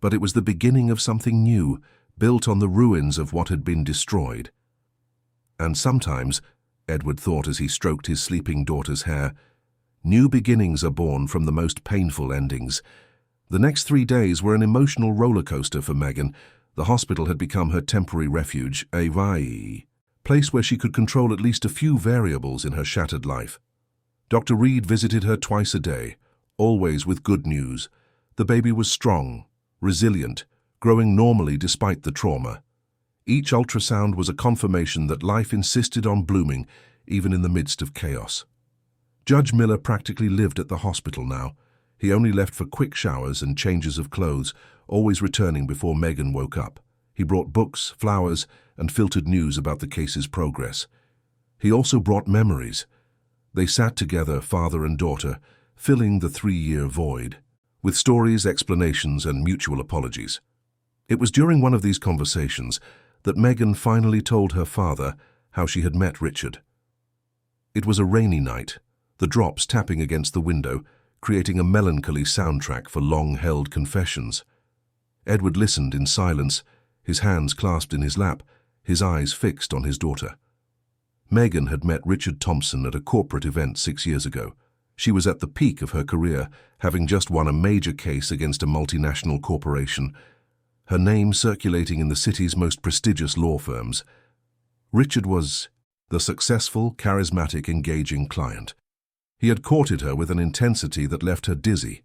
but it was the beginning of something new, built on the ruins of what had been destroyed. And sometimes, Edward thought as he stroked his sleeping daughter's hair, new beginnings are born from the most painful endings. The next 3 days were an emotional roller coaster for Megan. The hospital had become her temporary refuge, a place where she could control at least a few variables in her shattered life. Dr. Reed visited her twice a day, always with good news. The baby was strong, resilient, growing normally despite the trauma. Each ultrasound was a confirmation that life insisted on blooming, even in the midst of chaos. Judge Miller practically lived at the hospital now. He only left for quick showers and changes of clothes, always returning before Megan woke up. He brought books, flowers, and filtered news about the case's progress. He also brought memories. They sat together, father and daughter, filling the 3-year void, with stories, explanations, and mutual apologies. It was during one of these conversations that Megan finally told her father how she had met Richard. It was a rainy night, the drops tapping against the window, creating a melancholy soundtrack for long-held confessions. Edward listened in silence, his hands clasped in his lap, his eyes fixed on his daughter. Megan had met Richard Thompson at a corporate event 6 years ago. She was at the peak of her career, having just won a major case against a multinational corporation, her name circulating in the city's most prestigious law firms. Richard was the successful, charismatic, engaging client. He had courted her with an intensity that left her dizzy.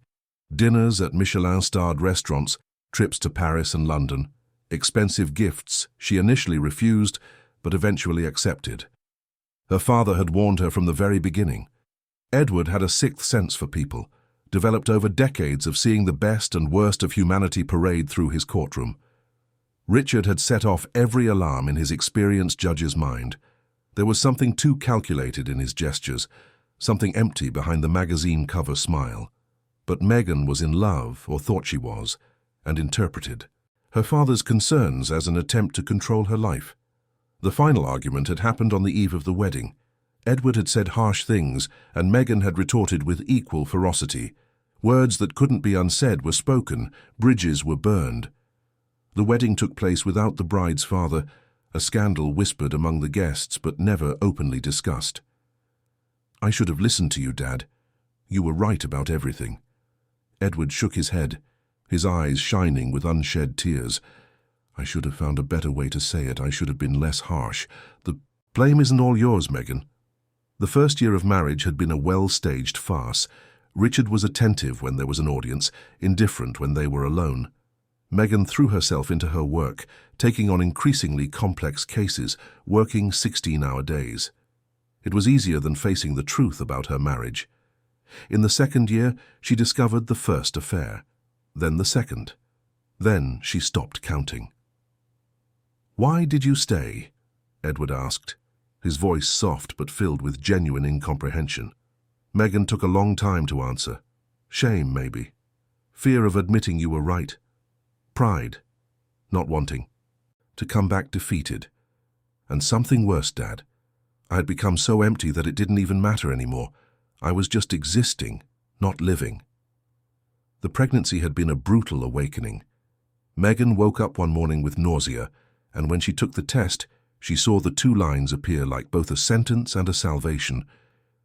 Dinners at Michelin-starred restaurants, trips to Paris and London, expensive gifts she initially refused but eventually accepted. Her father had warned her from the very beginning. Edward had a sixth sense for people, developed over decades of seeing the best and worst of humanity parade through his courtroom. Richard had set off every alarm in his experienced judge's mind. There was something too calculated in his gestures, something empty behind the magazine cover smile. But Megan was in love, or thought she was, and interpreted her father's concerns as an attempt to control her life. The final argument had happened on the eve of the wedding. Edward had said harsh things, and Megan had retorted with equal ferocity. Words that couldn't be unsaid were spoken, bridges were burned. The wedding took place without the bride's father, a scandal whispered among the guests but never openly discussed. "I should have listened to you, Dad. You were right about everything." Edward shook his head, his eyes shining with unshed tears. "I should have found a better way to say it. I should have been less harsh. The blame isn't all yours, Megan." The first year of marriage had been a well-staged farce. Richard was attentive when there was an audience, indifferent when they were alone. Megan threw herself into her work, taking on increasingly complex cases, working 16-hour days. It was easier than facing the truth about her marriage. In the second year, she discovered the first affair, then the second. Then she stopped counting. "Why did you stay?" Edward asked, his voice soft but filled with genuine incomprehension. Megan took a long time to answer. Shame, maybe. Fear of admitting you were right. Pride. Not wanting. To come back defeated. And something worse, Dad. I had become so empty that it didn't even matter anymore. I was just existing, not living. The pregnancy had been a brutal awakening. Megan woke up one morning with nausea, and when she took the test, she saw the two lines appear like both a sentence and a salvation.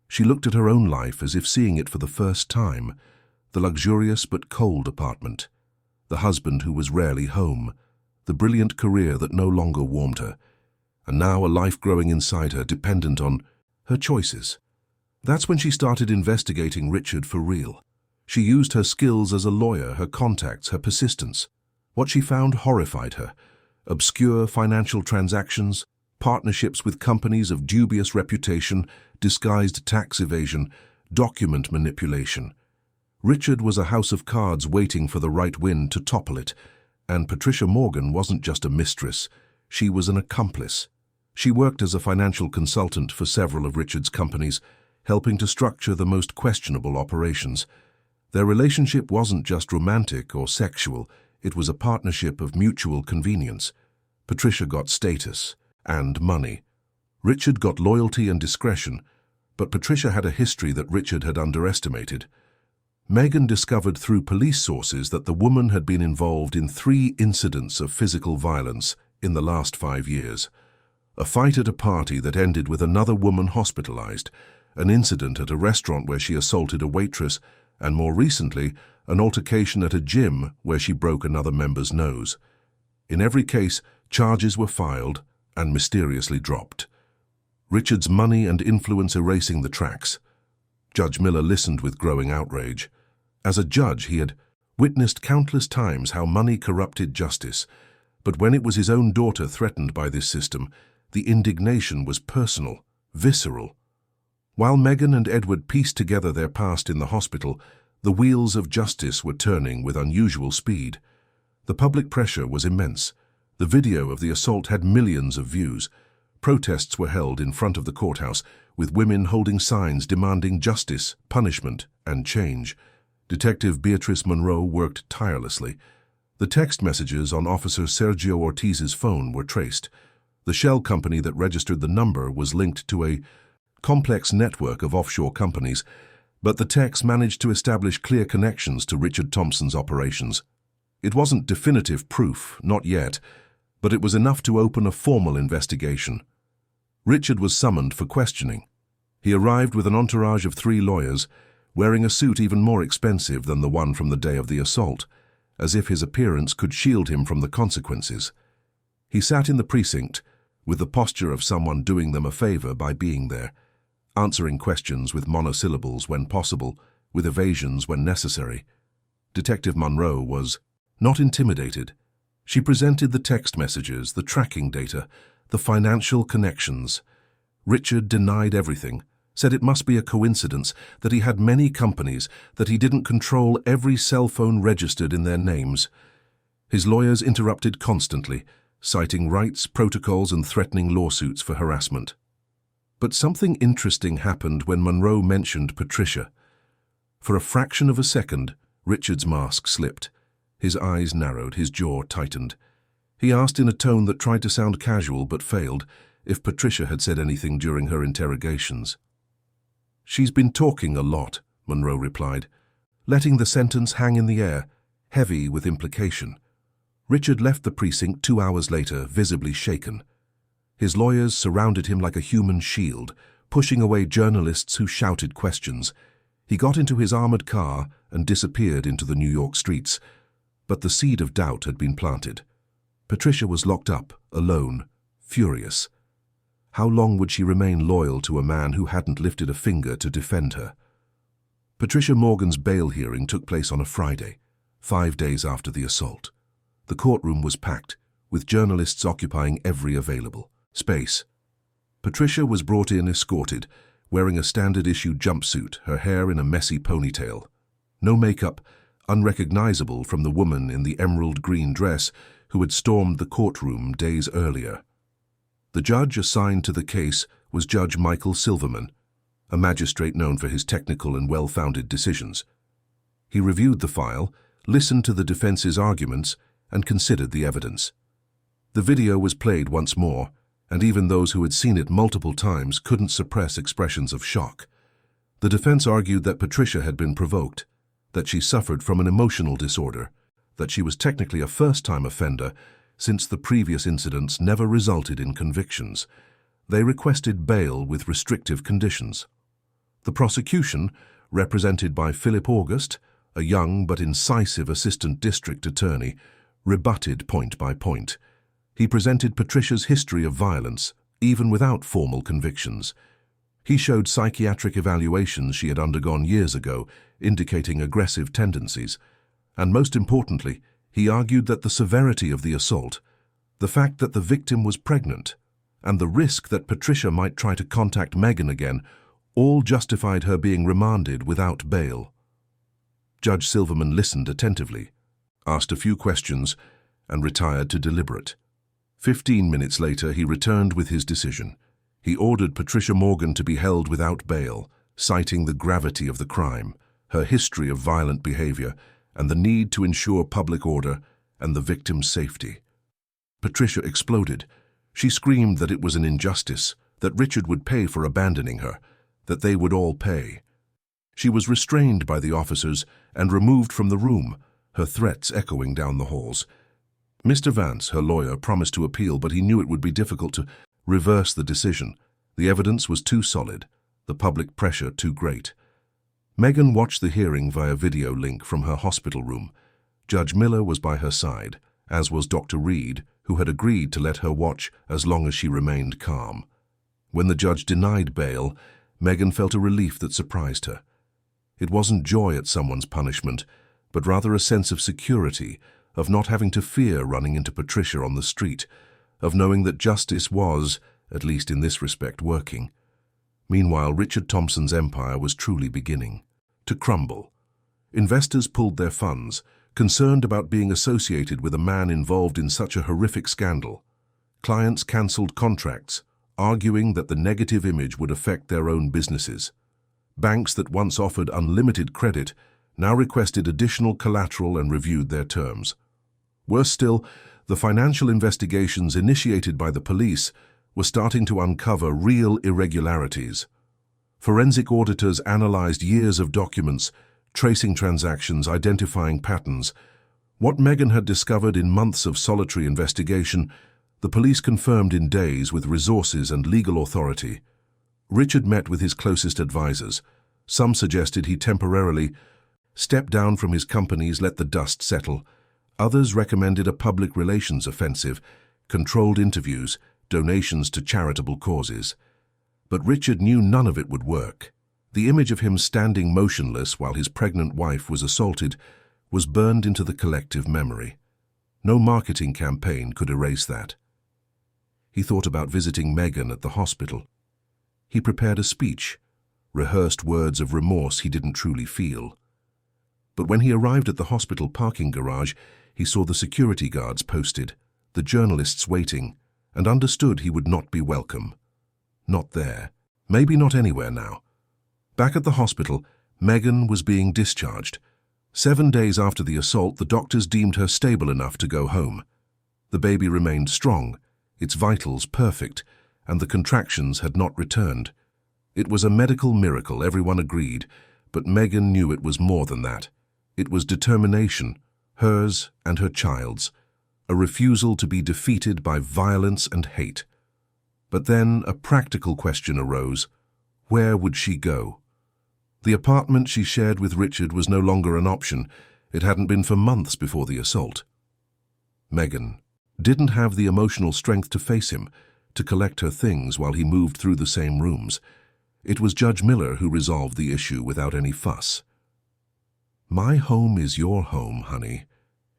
She looked at her own life as if seeing it for the first time, the luxurious but cold apartment, the husband who was rarely home, the brilliant career that no longer warmed her, and now a life growing inside her dependent on her choices. That's when she started investigating Richard for real. She used her skills as a lawyer, her contacts, her persistence. What she found horrified her. Obscure financial transactions, partnerships with companies of dubious reputation, disguised tax evasion, document manipulation. Richard was a house of cards waiting for the right wind to topple it, and Patricia Morgan wasn't just a mistress, she was an accomplice. She worked as a financial consultant for several of Richard's companies, helping to structure the most questionable operations. Their relationship wasn't just romantic or sexual, it was a partnership of mutual convenience. Patricia got status and money. Richard got loyalty and discretion, but Patricia had a history that Richard had underestimated. Megan discovered through police sources that the woman had been involved in 3 incidents of physical violence in the last 5 years. A fight at a party that ended with another woman hospitalized, an incident at a restaurant where she assaulted a waitress, and more recently, an altercation at a gym where she broke another member's nose. In every case, charges were filed and mysteriously dropped. Richard's money and influence erasing the tracks. Judge Miller listened with growing outrage. As a judge, he had witnessed countless times how money corrupted justice, but when it was his own daughter threatened by this system, the indignation was personal, visceral. While Megan and Edward pieced together their past in the hospital, the wheels of justice were turning with unusual speed. The public pressure was immense. The video of the assault had millions of views. Protests were held in front of the courthouse, with women holding signs demanding justice, punishment, and change. Detective Beatrice Monroe worked tirelessly. The text messages on Officer Sergio Ortiz's phone were traced. The shell company that registered the number was linked to a complex network of offshore companies, but the techs managed to establish clear connections to Richard Thompson's operations. It wasn't definitive proof, not yet, but it was enough to open a formal investigation. Richard was summoned for questioning. He arrived with an entourage of 3 lawyers, wearing a suit even more expensive than the one from the day of the assault, as if his appearance could shield him from the consequences. He sat in the precinct, with the posture of someone doing them a favor by being there, answering questions with monosyllables when possible, with evasions when necessary. Detective Monroe was not intimidated. She presented the text messages, the tracking data, the financial connections. Richard denied everything, said it must be a coincidence, that he had many companies, that he didn't control every cell phone registered in their names. His lawyers interrupted constantly, citing rights, protocols, and threatening lawsuits for harassment. But something interesting happened when Monroe mentioned Patricia. For a fraction of a second, Richard's mask slipped. His eyes narrowed, his jaw tightened. He asked in a tone that tried to sound casual but failed if Patricia had said anything during her interrogations. "She's been talking a lot," Monroe replied, letting the sentence hang in the air, heavy with implication. Richard left the precinct 2 hours later, visibly shaken. His lawyers surrounded him like a human shield, pushing away journalists who shouted questions. He got into his armored car and disappeared into the New York streets. But the seed of doubt had been planted. Patricia was locked up, alone, furious. How long would she remain loyal to a man who hadn't lifted a finger to defend her? Patricia Morgan's bail hearing took place on a Friday, 5 days after the assault. The courtroom was packed, with journalists occupying every available space. Patricia was brought in escorted, wearing a standard-issue jumpsuit, her hair in a messy ponytail. No makeup, unrecognizable from the woman in the emerald green dress who had stormed the courtroom days earlier. The judge assigned to the case was Judge Michael Silverman, a magistrate known for his technical and well-founded decisions. He reviewed the file, listened to the defense's arguments, and considered the evidence. The video was played once more, and even those who had seen it multiple times couldn't suppress expressions of shock. The defense argued that Patricia had been provoked, that she suffered from an emotional disorder, that she was technically a first-time offender since the previous incidents never resulted in convictions. They requested bail with restrictive conditions. The prosecution, represented by Philip August, a young but incisive assistant district attorney, rebutted point by point. He presented Patricia's history of violence, even without formal convictions. He showed psychiatric evaluations she had undergone years ago, indicating aggressive tendencies. And most importantly, he argued that the severity of the assault, the fact that the victim was pregnant, and the risk that Patricia might try to contact Megan again, all justified her being remanded without bail. Judge Silverman listened attentively, asked a few questions, and retired to deliberate. 15 minutes later, he returned with his decision. He ordered Patricia Morgan to be held without bail, citing the gravity of the crime, her history of violent behavior, and the need to ensure public order and the victim's safety. Patricia exploded. She screamed that it was an injustice, that Richard would pay for abandoning her, that they would all pay. She was restrained by the officers and removed from the room, her threats echoing down the halls. Mr. Vance, her lawyer, promised to appeal, but he knew it would be difficult to reverse the decision. The evidence was too solid, the public pressure too great. Megan watched the hearing via video link from her hospital room. Judge Miller was by her side, as was Dr. Reed, who had agreed to let her watch as long as she remained calm. When the judge denied bail, Megan felt a relief that surprised her. It wasn't joy at someone's punishment, but rather a sense of security, of not having to fear running into Patricia on the street, of knowing that justice was, at least in this respect, working. Meanwhile, Richard Thompson's empire was truly beginning to crumble. Investors pulled their funds, concerned about being associated with a man involved in such a horrific scandal. Clients cancelled contracts, arguing that the negative image would affect their own businesses. Banks that once offered unlimited credit now requested additional collateral and reviewed their terms. Worse still, the financial investigations initiated by the police were starting to uncover real irregularities. Forensic auditors analyzed years of documents, tracing transactions, identifying patterns. What Megan had discovered in months of solitary investigation, the police confirmed in days with resources and legal authority. Richard met with his closest advisors. Some suggested he temporarily step down from his companies, let the dust settle. Others recommended a public relations offensive, controlled interviews, donations to charitable causes. But Richard knew none of it would work. The image of him standing motionless while his pregnant wife was assaulted was burned into the collective memory. No marketing campaign could erase that. He thought about visiting Megan at the hospital. He prepared a speech, rehearsed words of remorse he didn't truly feel. But when he arrived at the hospital parking garage, he saw the security guards posted, the journalists waiting, and understood he would not be welcome. Not there. Maybe not anywhere now. Back at the hospital, Megan was being discharged. 7 days after the assault, the doctors deemed her stable enough to go home. The baby remained strong, its vitals perfect, and the contractions had not returned. It was a medical miracle, everyone agreed, but Megan knew it was more than that. It was determination, hers and her child's, a refusal to be defeated by violence and hate. But then a practical question arose. Where would she go? The apartment she shared with Richard was no longer an option. It hadn't been for months before the assault. Megan didn't have the emotional strength to face him, to collect her things while he moved through the same rooms. It was Judge Miller who resolved the issue without any fuss. My home is your home, honey.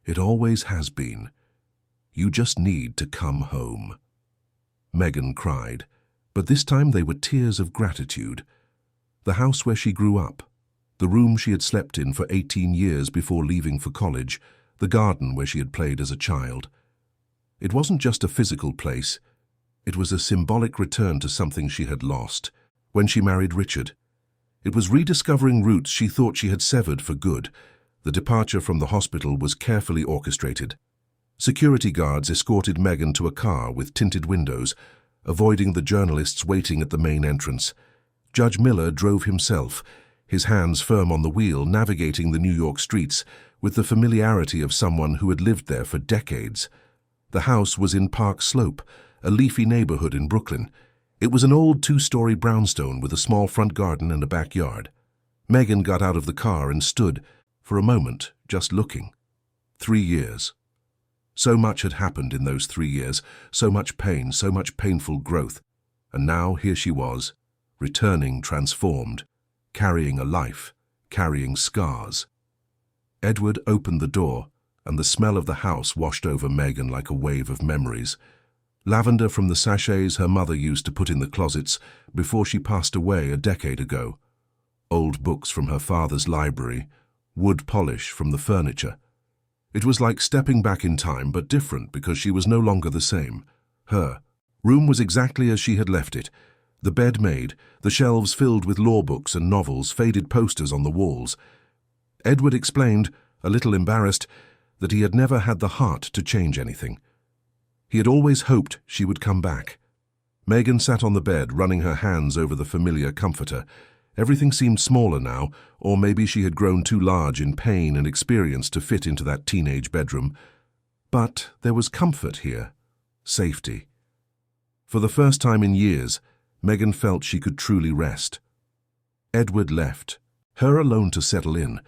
It always has been. You just need to come home. Megan cried, but this time they were tears of gratitude. The house where she grew up, The room she had slept in for 18 years before leaving for college, the garden where she had played as a child. It wasn't just a physical place, it was a symbolic return to something she had lost when she married Richard. It was rediscovering roots she thought she had severed for good. The departure from the hospital was carefully orchestrated. Security guards escorted Megan to a car with tinted windows, avoiding the journalists waiting at the main entrance. Judge Miller drove himself, his hands firm on the wheel, navigating the New York streets with the familiarity of someone who had lived there for decades. The house was in Park Slope, a leafy neighborhood in Brooklyn. It was an old 2-story brownstone with a small front garden and a backyard. Megan got out of the car and stood, for a moment, just looking. 3 years. So much had happened in those 3 years, so much pain, so much painful growth. And now here she was, returning transformed, carrying a life, carrying scars. Edward opened the door, and the smell of the house washed over Megan like a wave of memories. Lavender from the sachets her mother used to put in the closets before she passed away a decade ago. Old books from her father's library, wood polish from the furniture. It was like stepping back in time, but different because she was no longer the same. Her room was exactly as she had left it. The bed made, the shelves filled with law books and novels, faded posters on the walls. Edward explained, a little embarrassed, that he had never had the heart to change anything. He had always hoped she would come back. Megan sat on the bed, running her hands over the familiar comforter. Everything seemed smaller now, or maybe she had grown too large in pain and experience to fit into that teenage bedroom. But there was comfort here, safety. For the first time in years, Megan felt she could truly rest. Edward left, her alone to settle in,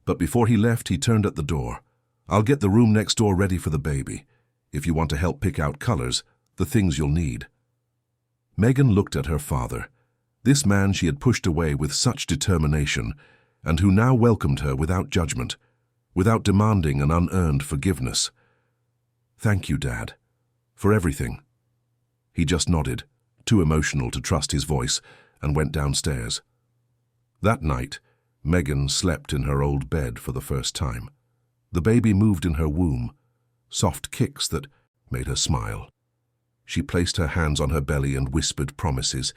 but before he left, he turned at the door. "I'll get the room next door ready for the baby. If you want to help pick out colors, the things you'll need." Megan looked at her father. This man she had pushed away with such determination, and who now welcomed her without judgment, without demanding an unearned forgiveness. "Thank you, Dad, for everything." He just nodded, too emotional to trust his voice, and went downstairs. That night, Megan slept in her old bed for the first time. The baby moved in her womb, soft kicks that made her smile. She placed her hands on her belly and whispered promises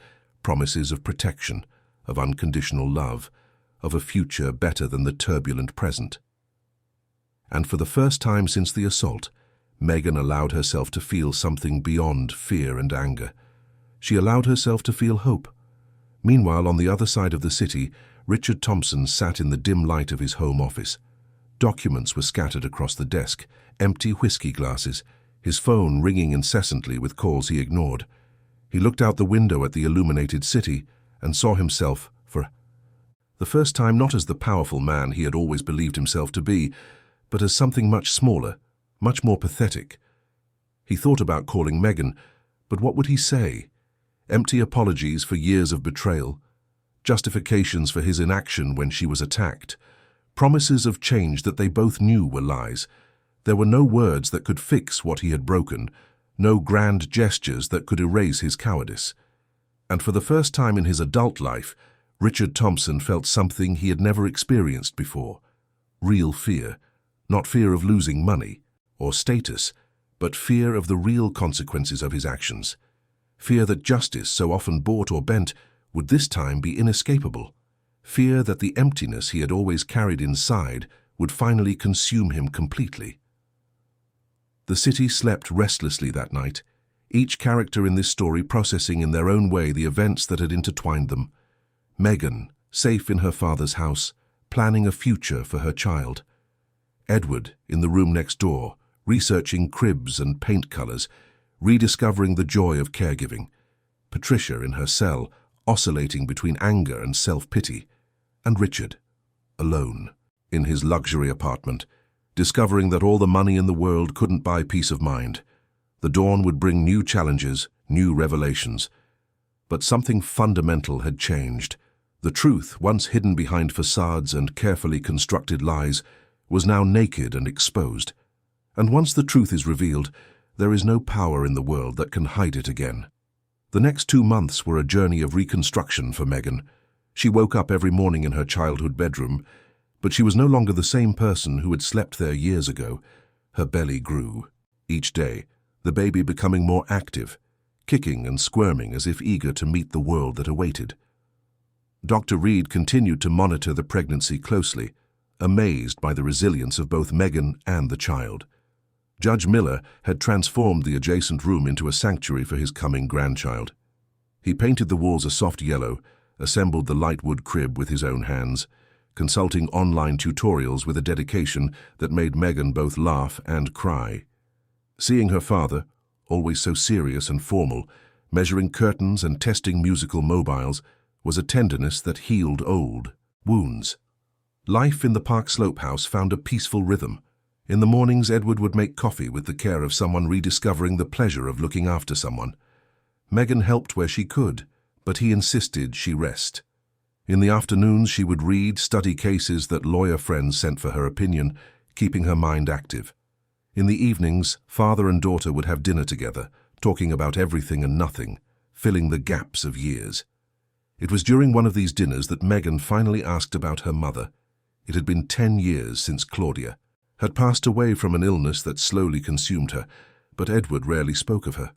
of protection, of unconditional love, of a future better than the turbulent present. And for the first time since the assault, Megan allowed herself to feel something beyond fear and anger. She allowed herself to feel hope. Meanwhile, on the other side of the city, Richard Thompson sat in the dim light of his home office. Documents were scattered across the desk, empty whiskey glasses, his phone ringing incessantly with calls he ignored. He looked out the window at the illuminated city and saw himself, for the first time, not as the powerful man he had always believed himself to be, but as something much smaller, much more pathetic. He thought about calling Megan, but what would he say? Empty apologies for years of betrayal, justifications for his inaction when she was attacked, promises of change that they both knew were lies. There were no words that could fix what he had broken, no grand gestures that could erase his cowardice. And for the first time in his adult life, Richard Thompson felt something he had never experienced before. Real fear. Not fear of losing money or status, but fear of the real consequences of his actions. Fear that justice, so often bought or bent, would this time be inescapable. Fear that the emptiness he had always carried inside would finally consume him completely. The city slept restlessly that night, each character in this story processing in their own way the events that had intertwined them. Megan, safe in her father's house, planning a future for her child. Edward, in the room next door, researching cribs and paint colors, rediscovering the joy of caregiving. Patricia in her cell, oscillating between anger and self-pity. And Richard, alone, in his luxury apartment, discovering that all the money in the world couldn't buy peace of mind. The dawn would bring new challenges, new revelations. But something fundamental had changed. The truth, once hidden behind facades and carefully constructed lies, was now naked and exposed. And once the truth is revealed, there is no power in the world that can hide it again. The next 2 months were a journey of reconstruction for Megan. She woke up every morning in her childhood bedroom, but she was no longer the same person who had slept there years ago. Her belly grew. Each day, the baby becoming more active, kicking and squirming as if eager to meet the world that awaited. Dr. Reed continued to monitor the pregnancy closely, amazed by the resilience of both Megan and the child. Judge Miller had transformed the adjacent room into a sanctuary for his coming grandchild. He painted the walls a soft yellow, assembled the light wood crib with his own hands, consulting online tutorials with a dedication that made Megan both laugh and cry. Seeing her father, always so serious and formal, measuring curtains and testing musical mobiles, was a tenderness that healed old wounds. Life in the Park Slope house found a peaceful rhythm. In the mornings, Edward would make coffee with the care of someone rediscovering the pleasure of looking after someone. Megan helped where she could, but he insisted she rest. In the afternoons, she would read, study cases that lawyer friends sent for her opinion, keeping her mind active. In the evenings, father and daughter would have dinner together, talking about everything and nothing, filling the gaps of years. It was during one of these dinners that Megan finally asked about her mother. It had been 10 years since Claudia had passed away from an illness that slowly consumed her, but Edward rarely spoke of her.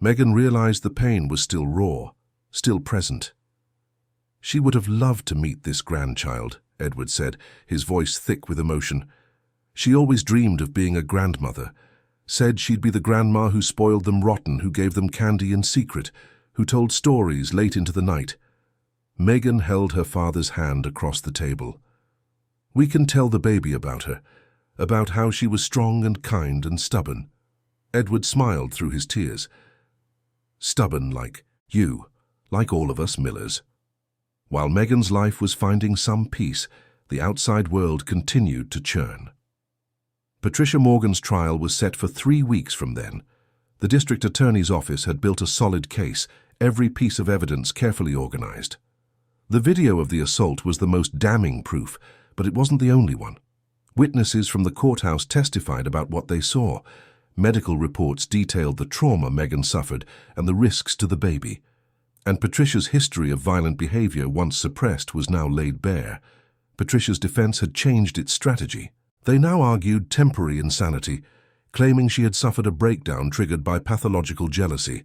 Megan realized the pain was still raw, still present. She would have loved to meet this grandchild, Edward said, his voice thick with emotion. She always dreamed of being a grandmother, said she'd be the grandma who spoiled them rotten, who gave them candy in secret, who told stories late into the night. Megan held her father's hand across the table. We can tell the baby about her, about how she was strong and kind and stubborn. Edward smiled through his tears. Stubborn like you, like all of us Millers. While Megan's life was finding some peace, the outside world continued to churn. Patricia Morgan's trial was set for 3 weeks from then. The district attorney's office had built a solid case, every piece of evidence carefully organized. The video of the assault was the most damning proof, but it wasn't the only one. Witnesses from the courthouse testified about what they saw. Medical reports detailed the trauma Megan suffered and the risks to the baby. And Patricia's history of violent behavior, once suppressed, was now laid bare. Patricia's defense had changed its strategy. They now argued temporary insanity, claiming she had suffered a breakdown triggered by pathological jealousy.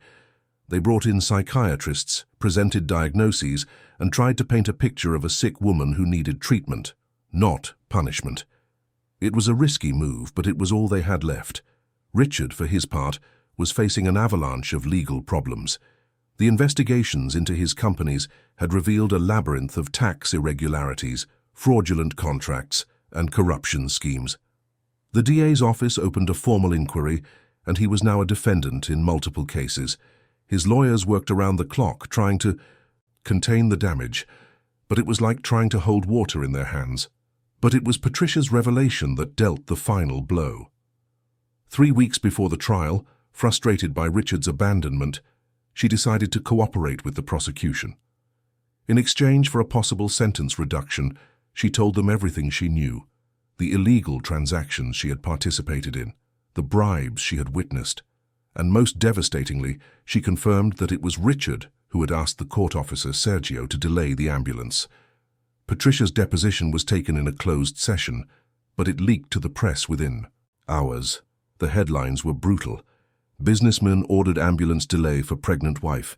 They brought in psychiatrists, presented diagnoses, and tried to paint a picture of a sick woman who needed treatment, not punishment. It was a risky move, but it was all they had left. Richard, for his part, was facing an avalanche of legal problems. The investigations into his companies had revealed a labyrinth of tax irregularities, fraudulent contracts, and corruption schemes. The DA's office opened a formal inquiry, and he was now a defendant in multiple cases. His lawyers worked around the clock trying to contain the damage, but it was like trying to hold water in their hands. But it was Patricia's revelation that dealt the final blow. 3 weeks before the trial, frustrated by Richard's abandonment, she decided to cooperate with the prosecution. In exchange for a possible sentence reduction, she told them everything she knew, the illegal transactions she had participated in, the bribes she had witnessed, and most devastatingly, she confirmed that it was Richard who had asked the court officer Sergio to delay the ambulance. Patricia's deposition was taken in a closed session, but it leaked to the press within hours. The headlines were brutal. Businessman ordered ambulance delay for pregnant wife.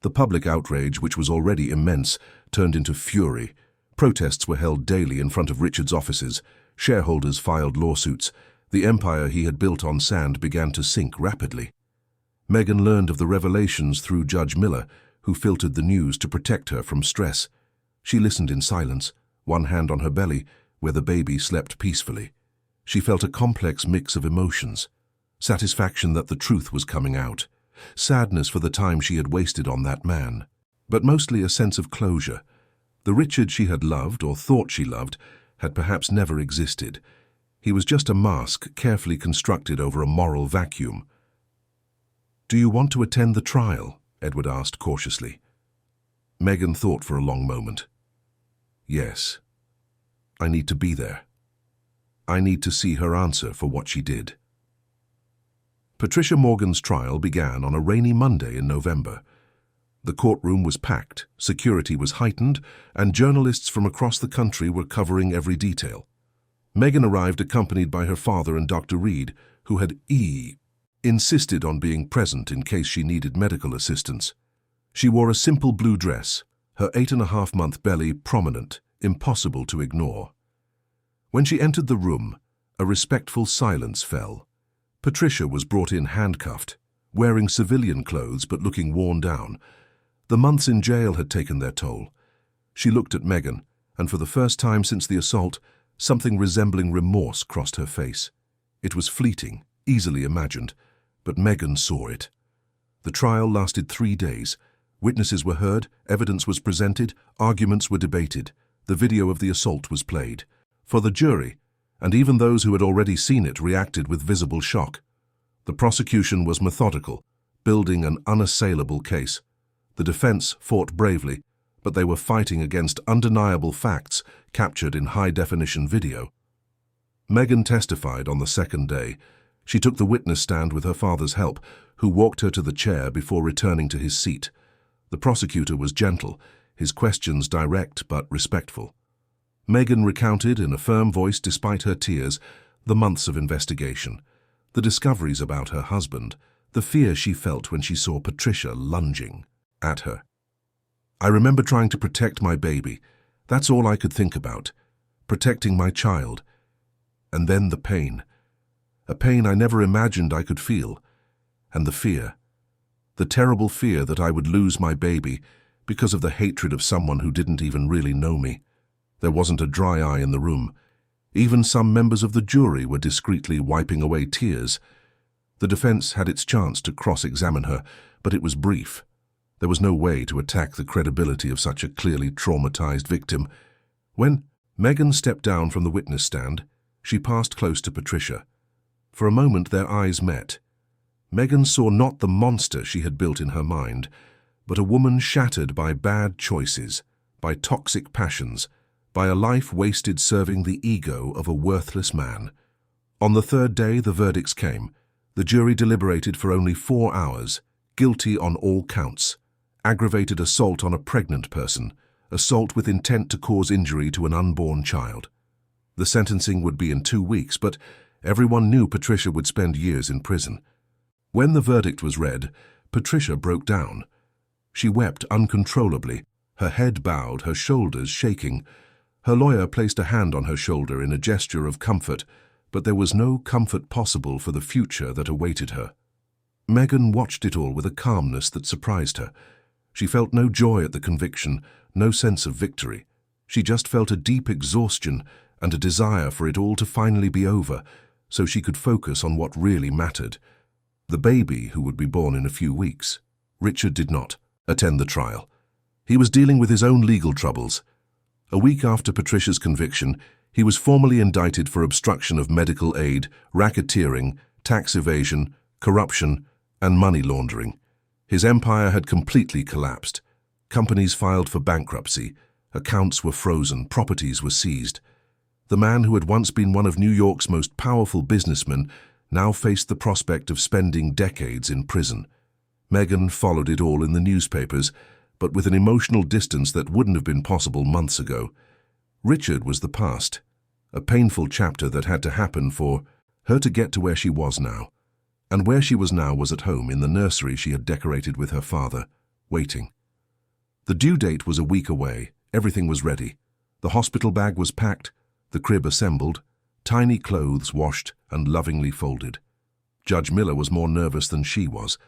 The public outrage, which was already immense, turned into fury. Protests were held daily in front of Richard's offices. Shareholders filed lawsuits. The empire he had built on sand began to sink rapidly. Megan learned of the revelations through Judge Miller, who filtered the news to protect her from stress. She listened in silence, one hand on her belly, where the baby slept peacefully. She felt a complex mix of emotions. Satisfaction that the truth was coming out. Sadness for the time she had wasted on that man. But mostly a sense of closure. The Richard she had loved, or thought she loved, had perhaps never existed. He was just a mask carefully constructed over a moral vacuum. "Do you want to attend the trial?" Edward asked cautiously. Megan thought for a long moment. "Yes. I need to be there. I need to see her answer for what she did." Patricia Morgan's trial began on a rainy Monday in November. The courtroom was packed, security was heightened, and journalists from across the country were covering every detail. Meghan arrived accompanied by her father and Dr. Reed, who had insisted on being present in case she needed medical assistance. She wore a simple blue dress, her 8.5-month belly prominent, impossible to ignore. When she entered the room, a respectful silence fell. Patricia was brought in handcuffed, wearing civilian clothes but looking worn down. The months in jail had taken their toll. She looked at Meghan, and for the first time since the assault, something resembling remorse crossed her face. It was fleeting, easily imagined, but Meghan saw it. The trial lasted 3 days. Witnesses were heard, evidence was presented, arguments were debated. The video of the assault was played. For the jury, and even those who had already seen it reacted with visible shock. The prosecution was methodical, building an unassailable case. The defense fought bravely, but they were fighting against undeniable facts captured in high-definition video. Meghan testified on the second day. She took the witness stand with her father's help, who walked her to the chair before returning to his seat. The prosecutor was gentle, his questions direct but respectful. Meghan recounted in a firm voice, despite her tears, the months of investigation, the discoveries about her husband, the fear she felt when she saw Patricia lunging at her. "I remember trying to protect my baby. That's all I could think about. Protecting my child. And then the pain. A pain I never imagined I could feel. And the fear. The terrible fear that I would lose my baby because of the hatred of someone who didn't even really know me." There wasn't a dry eye in the room. Even some members of the jury were discreetly wiping away tears. The defense had its chance to cross-examine her, but it was brief. There was no way to attack the credibility of such a clearly traumatized victim. When Meghan stepped down from the witness stand, she passed close to Patricia. For a moment their eyes met. Meghan saw not the monster she had built in her mind, but a woman shattered by bad choices, by toxic passions, by a life wasted serving the ego of a worthless man. On the third day the verdicts came. The jury deliberated for only 4 hours, guilty on all counts. Aggravated assault on a pregnant person, assault with intent to cause injury to an unborn child. The sentencing would be in 2 weeks, but everyone knew Patricia would spend years in prison. When the verdict was read, Patricia broke down. She wept uncontrollably, her head bowed, her shoulders shaking. Her lawyer placed a hand on her shoulder in a gesture of comfort, but there was no comfort possible for the future that awaited her. Meghan watched it all with a calmness that surprised her. She felt no joy at the conviction, no sense of victory. She just felt a deep exhaustion and a desire for it all to finally be over, so she could focus on what really mattered. The baby who would be born in a few weeks. Richard did not attend the trial. He was dealing with his own legal troubles. A week after Patricia's conviction, he was formally indicted for obstruction of medical aid, racketeering, tax evasion, corruption, and money laundering. His empire had completely collapsed. Companies filed for bankruptcy, accounts were frozen, properties were seized. The man who had once been one of New York's most powerful businessmen now faced the prospect of spending decades in prison. Meghan followed it all in the newspapers, but with an emotional distance that wouldn't have been possible months ago. Richard was the past, a painful chapter that had to happen for her to get to where she was now. And where she was now was at home in the nursery she had decorated with her father, waiting. The due date was a week away, everything was ready. The hospital bag was packed, the crib assembled, tiny clothes washed and lovingly folded. Judge Miller was more nervous than she was,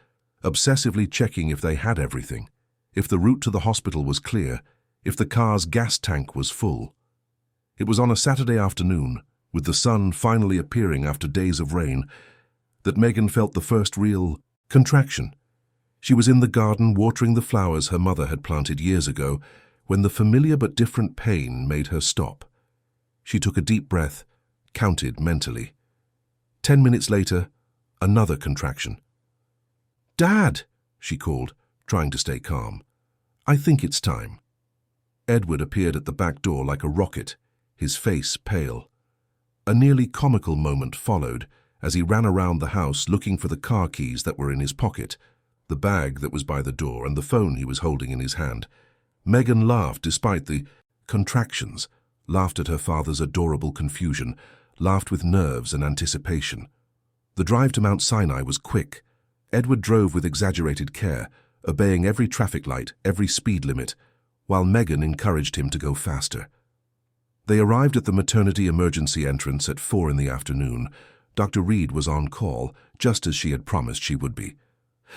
obsessively checking if they had everything, if the route to the hospital was clear, if the car's gas tank was full. It was on a Saturday afternoon, with the sun finally appearing after days of rain, that Meghan felt the first real contraction. She was in the garden watering the flowers her mother had planted years ago, when the familiar but different pain made her stop. She took a deep breath, counted mentally. 10 minutes later, another contraction. "Dad!" she called, trying to stay calm. "I think it's time." Edward appeared at the back door like a rocket, his face pale. A nearly comical moment followed as he ran around the house looking for the car keys that were in his pocket. the bag that was by the door, and the phone he was holding in his hand. Megan laughed despite the contractions, laughed at her father's adorable confusion, laughed with nerves and anticipation. The drive to Mount Sinai was quick. Edward drove with exaggerated care, obeying every traffic light, every speed limit, while Megan encouraged him to go faster. They arrived at the maternity emergency entrance at 4 in the afternoon. Dr. Reed was on call, just as she had promised she would be.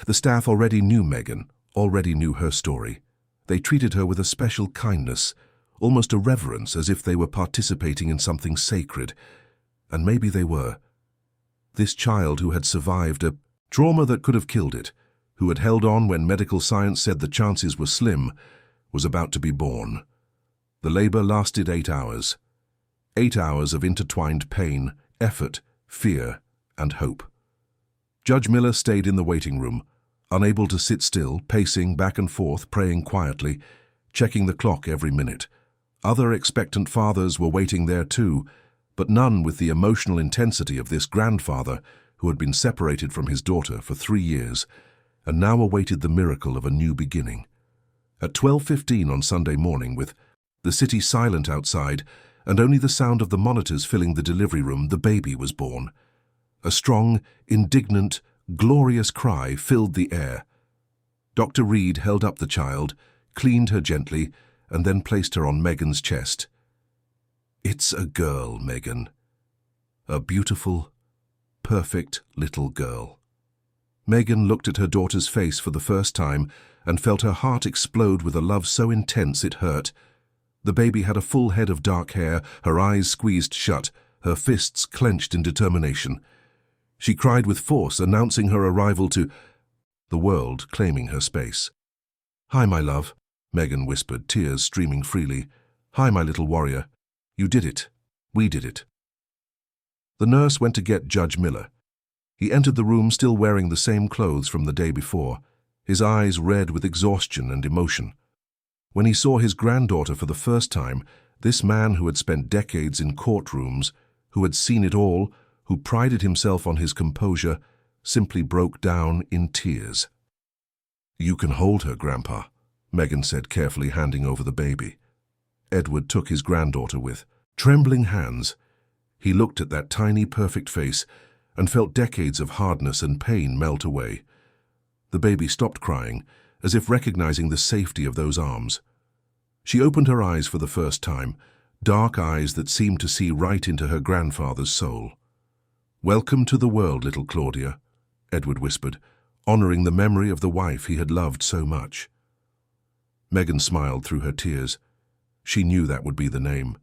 The staff already knew Megan, already knew her story. They treated her with a special kindness, almost a reverence, as if they were participating in something sacred. And maybe they were. This child who had survived a trauma that could have killed it, who had held on when medical science said the chances were slim, was about to be born. The labor lasted 8 hours. 8 hours of intertwined pain, effort, fear, and hope. Judge Miller stayed in the waiting room, unable to sit still, pacing back and forth, praying quietly, checking the clock every minute. Other expectant fathers were waiting there too, but none with the emotional intensity of this grandfather who had been separated from his daughter for 3 years and now awaited the miracle of a new beginning. At 12:15 on Sunday morning, with the city silent outside and only the sound of the monitors filling the delivery room, the baby was born. A strong, indignant, glorious cry filled the air. Dr. Reed held up the child, cleaned her gently, and then placed her on Megan's chest. "It's a girl, Megan. A beautiful, perfect little girl." Megan looked at her daughter's face for the first time and felt her heart explode with a love so intense it hurt. The baby had a full head of dark hair, her eyes squeezed shut, her fists clenched in determination. She cried with force, announcing her arrival to the world, claiming her space. "Hi, my love," Megan whispered, tears streaming freely. "Hi, my little warrior. You did it. We did it." The nurse went to get Judge Miller. He entered the room still wearing the same clothes from the day before, his eyes red with exhaustion and emotion. When he saw his granddaughter for the first time, this man who had spent decades in courtrooms, who had seen it all, who prided himself on his composure, simply broke down in tears. "You can hold her, Grandpa," Megan said, carefully handing over the baby. Edward took his granddaughter with trembling hands. He looked at that tiny, perfect face and felt decades of hardness and pain melt away. The baby stopped crying, as if recognizing the safety of those arms. She opened her eyes for the first time, dark eyes that seemed to see right into her grandfather's soul. "Welcome to the world, little Claudia," Edward whispered, honoring the memory of the wife he had loved so much. Megan smiled through her tears. She knew that would be the name.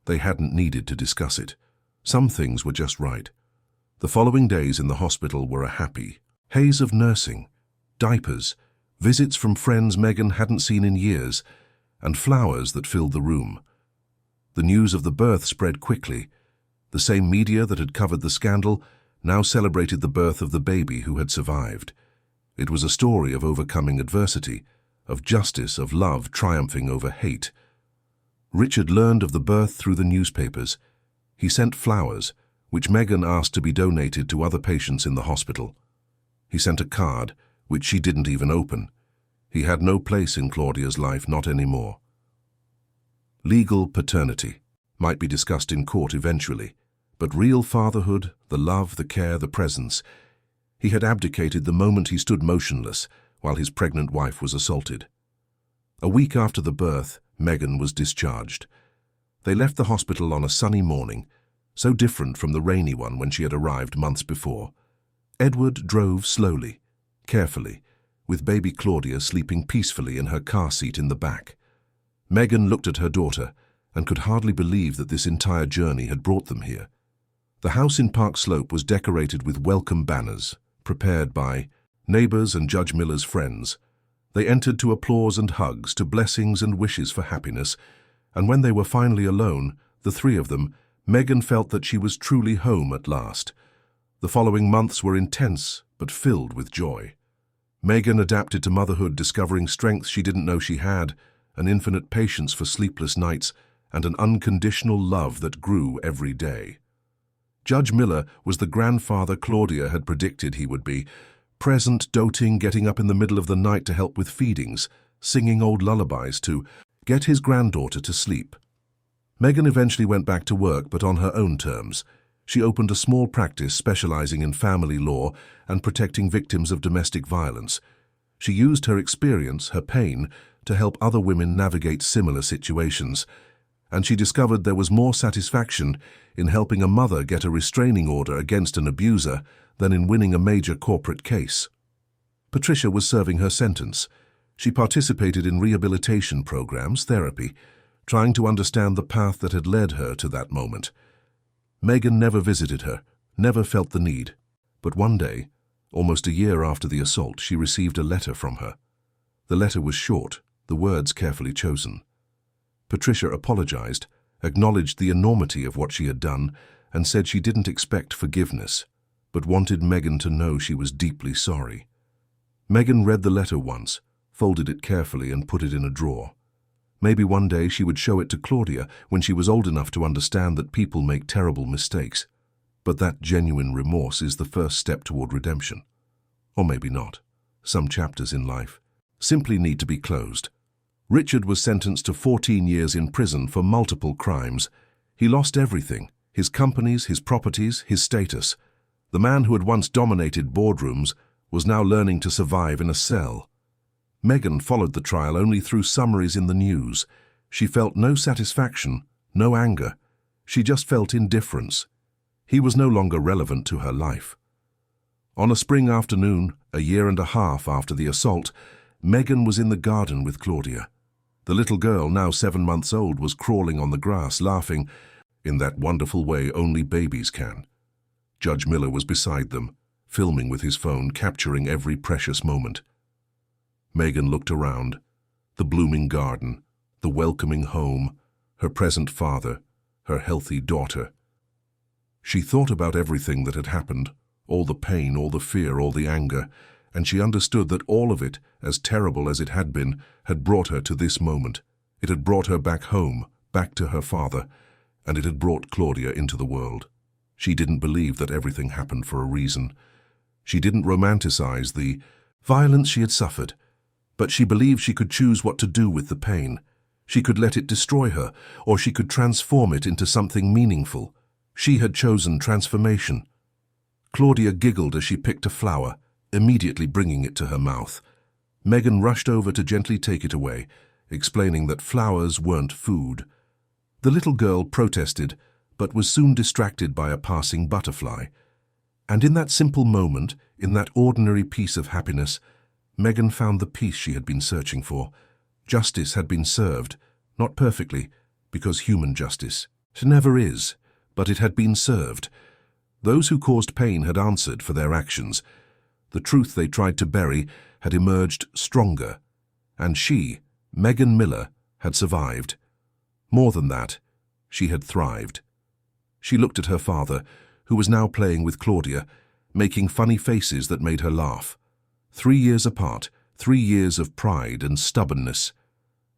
They hadn't needed to discuss it. Some things were just right. The following days in the hospital were a happy haze of nursing, diapers, visits from friends Megan hadn't seen in years, and flowers that filled the room. The news of the birth spread quickly. The same media that had covered the scandal now celebrated the birth of the baby who had survived. It was a story of overcoming adversity, of justice, of love triumphing over hate. Richard learned of the birth through the newspapers. He sent flowers, which Megan asked to be donated to other patients in the hospital. He sent a card, which she didn't even open. He had no place in Claudia's life, not anymore. Legal paternity might be discussed in court eventually, but real fatherhood, the love, the care, the presence, he had abdicated the moment he stood motionless while his pregnant wife was assaulted. A week after the birth, Megan was discharged. They left the hospital on a sunny morning, so different from the rainy one when she had arrived months before. Edward drove slowly, carefully, with baby Claudia sleeping peacefully in her car seat in the back. Megan looked at her daughter and could hardly believe that this entire journey had brought them here. The house in Park Slope was decorated with welcome banners, prepared by neighbors and Judge Miller's friends. They entered to applause and hugs, to blessings and wishes for happiness, and when they were finally alone, the three of them, Megan felt that she was truly home at last. The following months were intense, but filled with joy. Megan adapted to motherhood, discovering strength she didn't know she had, an infinite patience for sleepless nights, and an unconditional love that grew every day. Judge Miller was the grandfather Claudia had predicted he would be, present, doting, getting up in the middle of the night to help with feedings, singing old lullabies to get his granddaughter to sleep. Megan eventually went back to work, but on her own terms. She opened a small practice specializing in family law and protecting victims of domestic violence. She used her experience, her pain, to help other women navigate similar situations. And she discovered there was more satisfaction in helping a mother get a restraining order against an abuser than in winning a major corporate case. Patricia was serving her sentence. She participated in rehabilitation programs, therapy, trying to understand the path that had led her to that moment. Megan never visited her, never felt the need. But one day, almost a year after the assault, she received a letter from her. The letter was short, the words carefully chosen. Patricia apologized, acknowledged the enormity of what she had done, and said she didn't expect forgiveness, but wanted Megan to know she was deeply sorry. Megan read the letter once, folded it carefully and put it in a drawer. Maybe one day she would show it to Claudia when she was old enough to understand that people make terrible mistakes. But that genuine remorse is the first step toward redemption. Or maybe not. Some chapters in life simply need to be closed. Richard was sentenced to 14 years in prison for multiple crimes. He lost everything: his companies, his properties, his status. The man who had once dominated boardrooms was now learning to survive in a cell. Megan followed the trial only through summaries in the news. She felt no satisfaction, no anger. She just felt indifference. He was no longer relevant to her life. On a spring afternoon, a year and a half after the assault, Megan was in the garden with Claudia. The little girl, now 7 months old, was crawling on the grass, laughing in that wonderful way only babies can. Judge Miller was beside them, filming with his phone, capturing every precious moment. Megan looked around. The blooming garden, the welcoming home, her present father, her healthy daughter. She thought about everything that had happened, all the pain, all the fear, all the anger, and she understood that all of it, as terrible as it had been, had brought her to this moment. It had brought her back home, back to her father, and it had brought Claudia into the world. She didn't believe that everything happened for a reason. She didn't romanticize the violence she had suffered, but she believed she could choose what to do with the pain. She could let it destroy her, or she could transform it into something meaningful. She had chosen transformation. Claudia giggled as she picked a flower, immediately bringing it to her mouth. Megan rushed over to gently take it away, explaining that flowers weren't food. The little girl protested, but was soon distracted by a passing butterfly. And in that simple moment, in that ordinary piece of happiness, Megan found the peace she had been searching for. Justice had been served, not perfectly, because human justice never is, but it had been served. Those who caused pain had answered for their actions. The truth they tried to bury had emerged stronger, and she, Megan Miller, had survived. More than that, she had thrived. She looked at her father, who was now playing with Claudia, making funny faces that made her laugh. 3 years apart, 3 years of pride and stubbornness.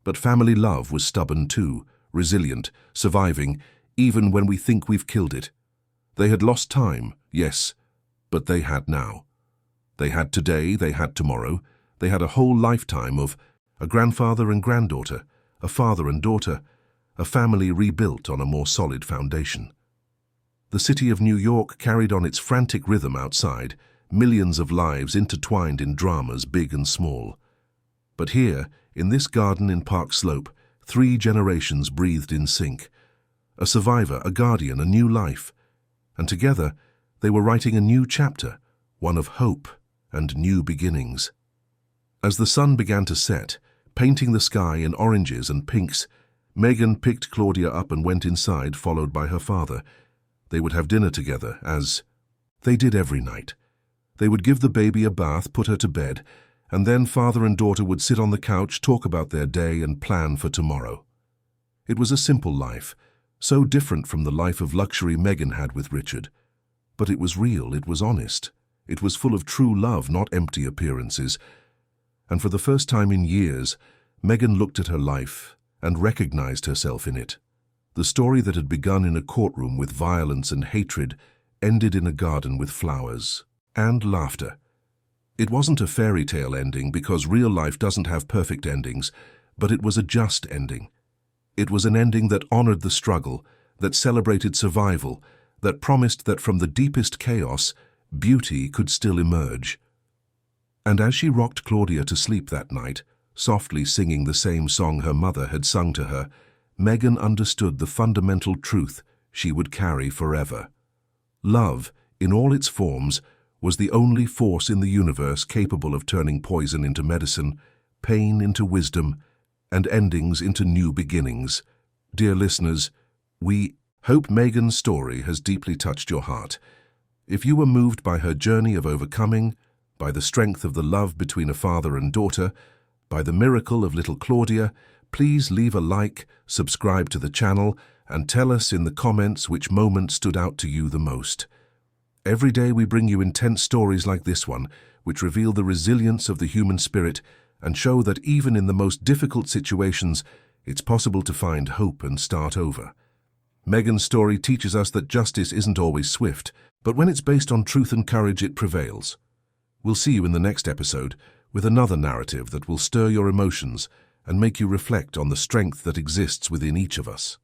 But family love was stubborn too, resilient, surviving, even when we think we've killed it. They had lost time, yes, but they had now. They had today, they had tomorrow, they had a whole lifetime of a grandfather and granddaughter, a father and daughter, a family rebuilt on a more solid foundation. The city of New York carried on its frantic rhythm outside, millions of lives intertwined in dramas big and small. But here, in this garden in Park Slope, 3 generations breathed in sync. A survivor, a guardian, a new life. And together, they were writing a new chapter, one of hope and new beginnings. As the sun began to set, painting the sky in oranges and pinks, Megan picked Claudia up and went inside, followed by her father. They would have dinner together, as they did every night. They would give the baby a bath, put her to bed, and then father and daughter would sit on the couch, talk about their day and plan for tomorrow. It was a simple life, so different from the life of luxury Megan had with Richard. But it was real, it was honest. It was full of true love, not empty appearances. And for the first time in years, Megan looked at her life and recognized herself in it. The story that had begun in a courtroom with violence and hatred ended in a garden with flowers and laughter. It wasn't a fairy tale ending because real life doesn't have perfect endings, but it was a just ending. It was an ending that honored the struggle, that celebrated survival, that promised that from the deepest chaos, beauty could still emerge. And as she rocked Claudia to sleep that night, softly singing the same song her mother had sung to her, Megan understood the fundamental truth she would carry forever. Love, in all its forms, was the only force in the universe capable of turning poison into medicine, pain into wisdom, and endings into new beginnings. Dear listeners, we hope Megan's story has deeply touched your heart. If you were moved by her journey of overcoming, by the strength of the love between a father and daughter, by the miracle of little Claudia, please leave a like, subscribe to the channel, and tell us in the comments which moment stood out to you the most. Every day we bring you intense stories like this one, which reveal the resilience of the human spirit and show that even in the most difficult situations, it's possible to find hope and start over. Megan's story teaches us that justice isn't always swift, but when it's based on truth and courage, it prevails. We'll see you in the next episode with another narrative that will stir your emotions and make you reflect on the strength that exists within each of us.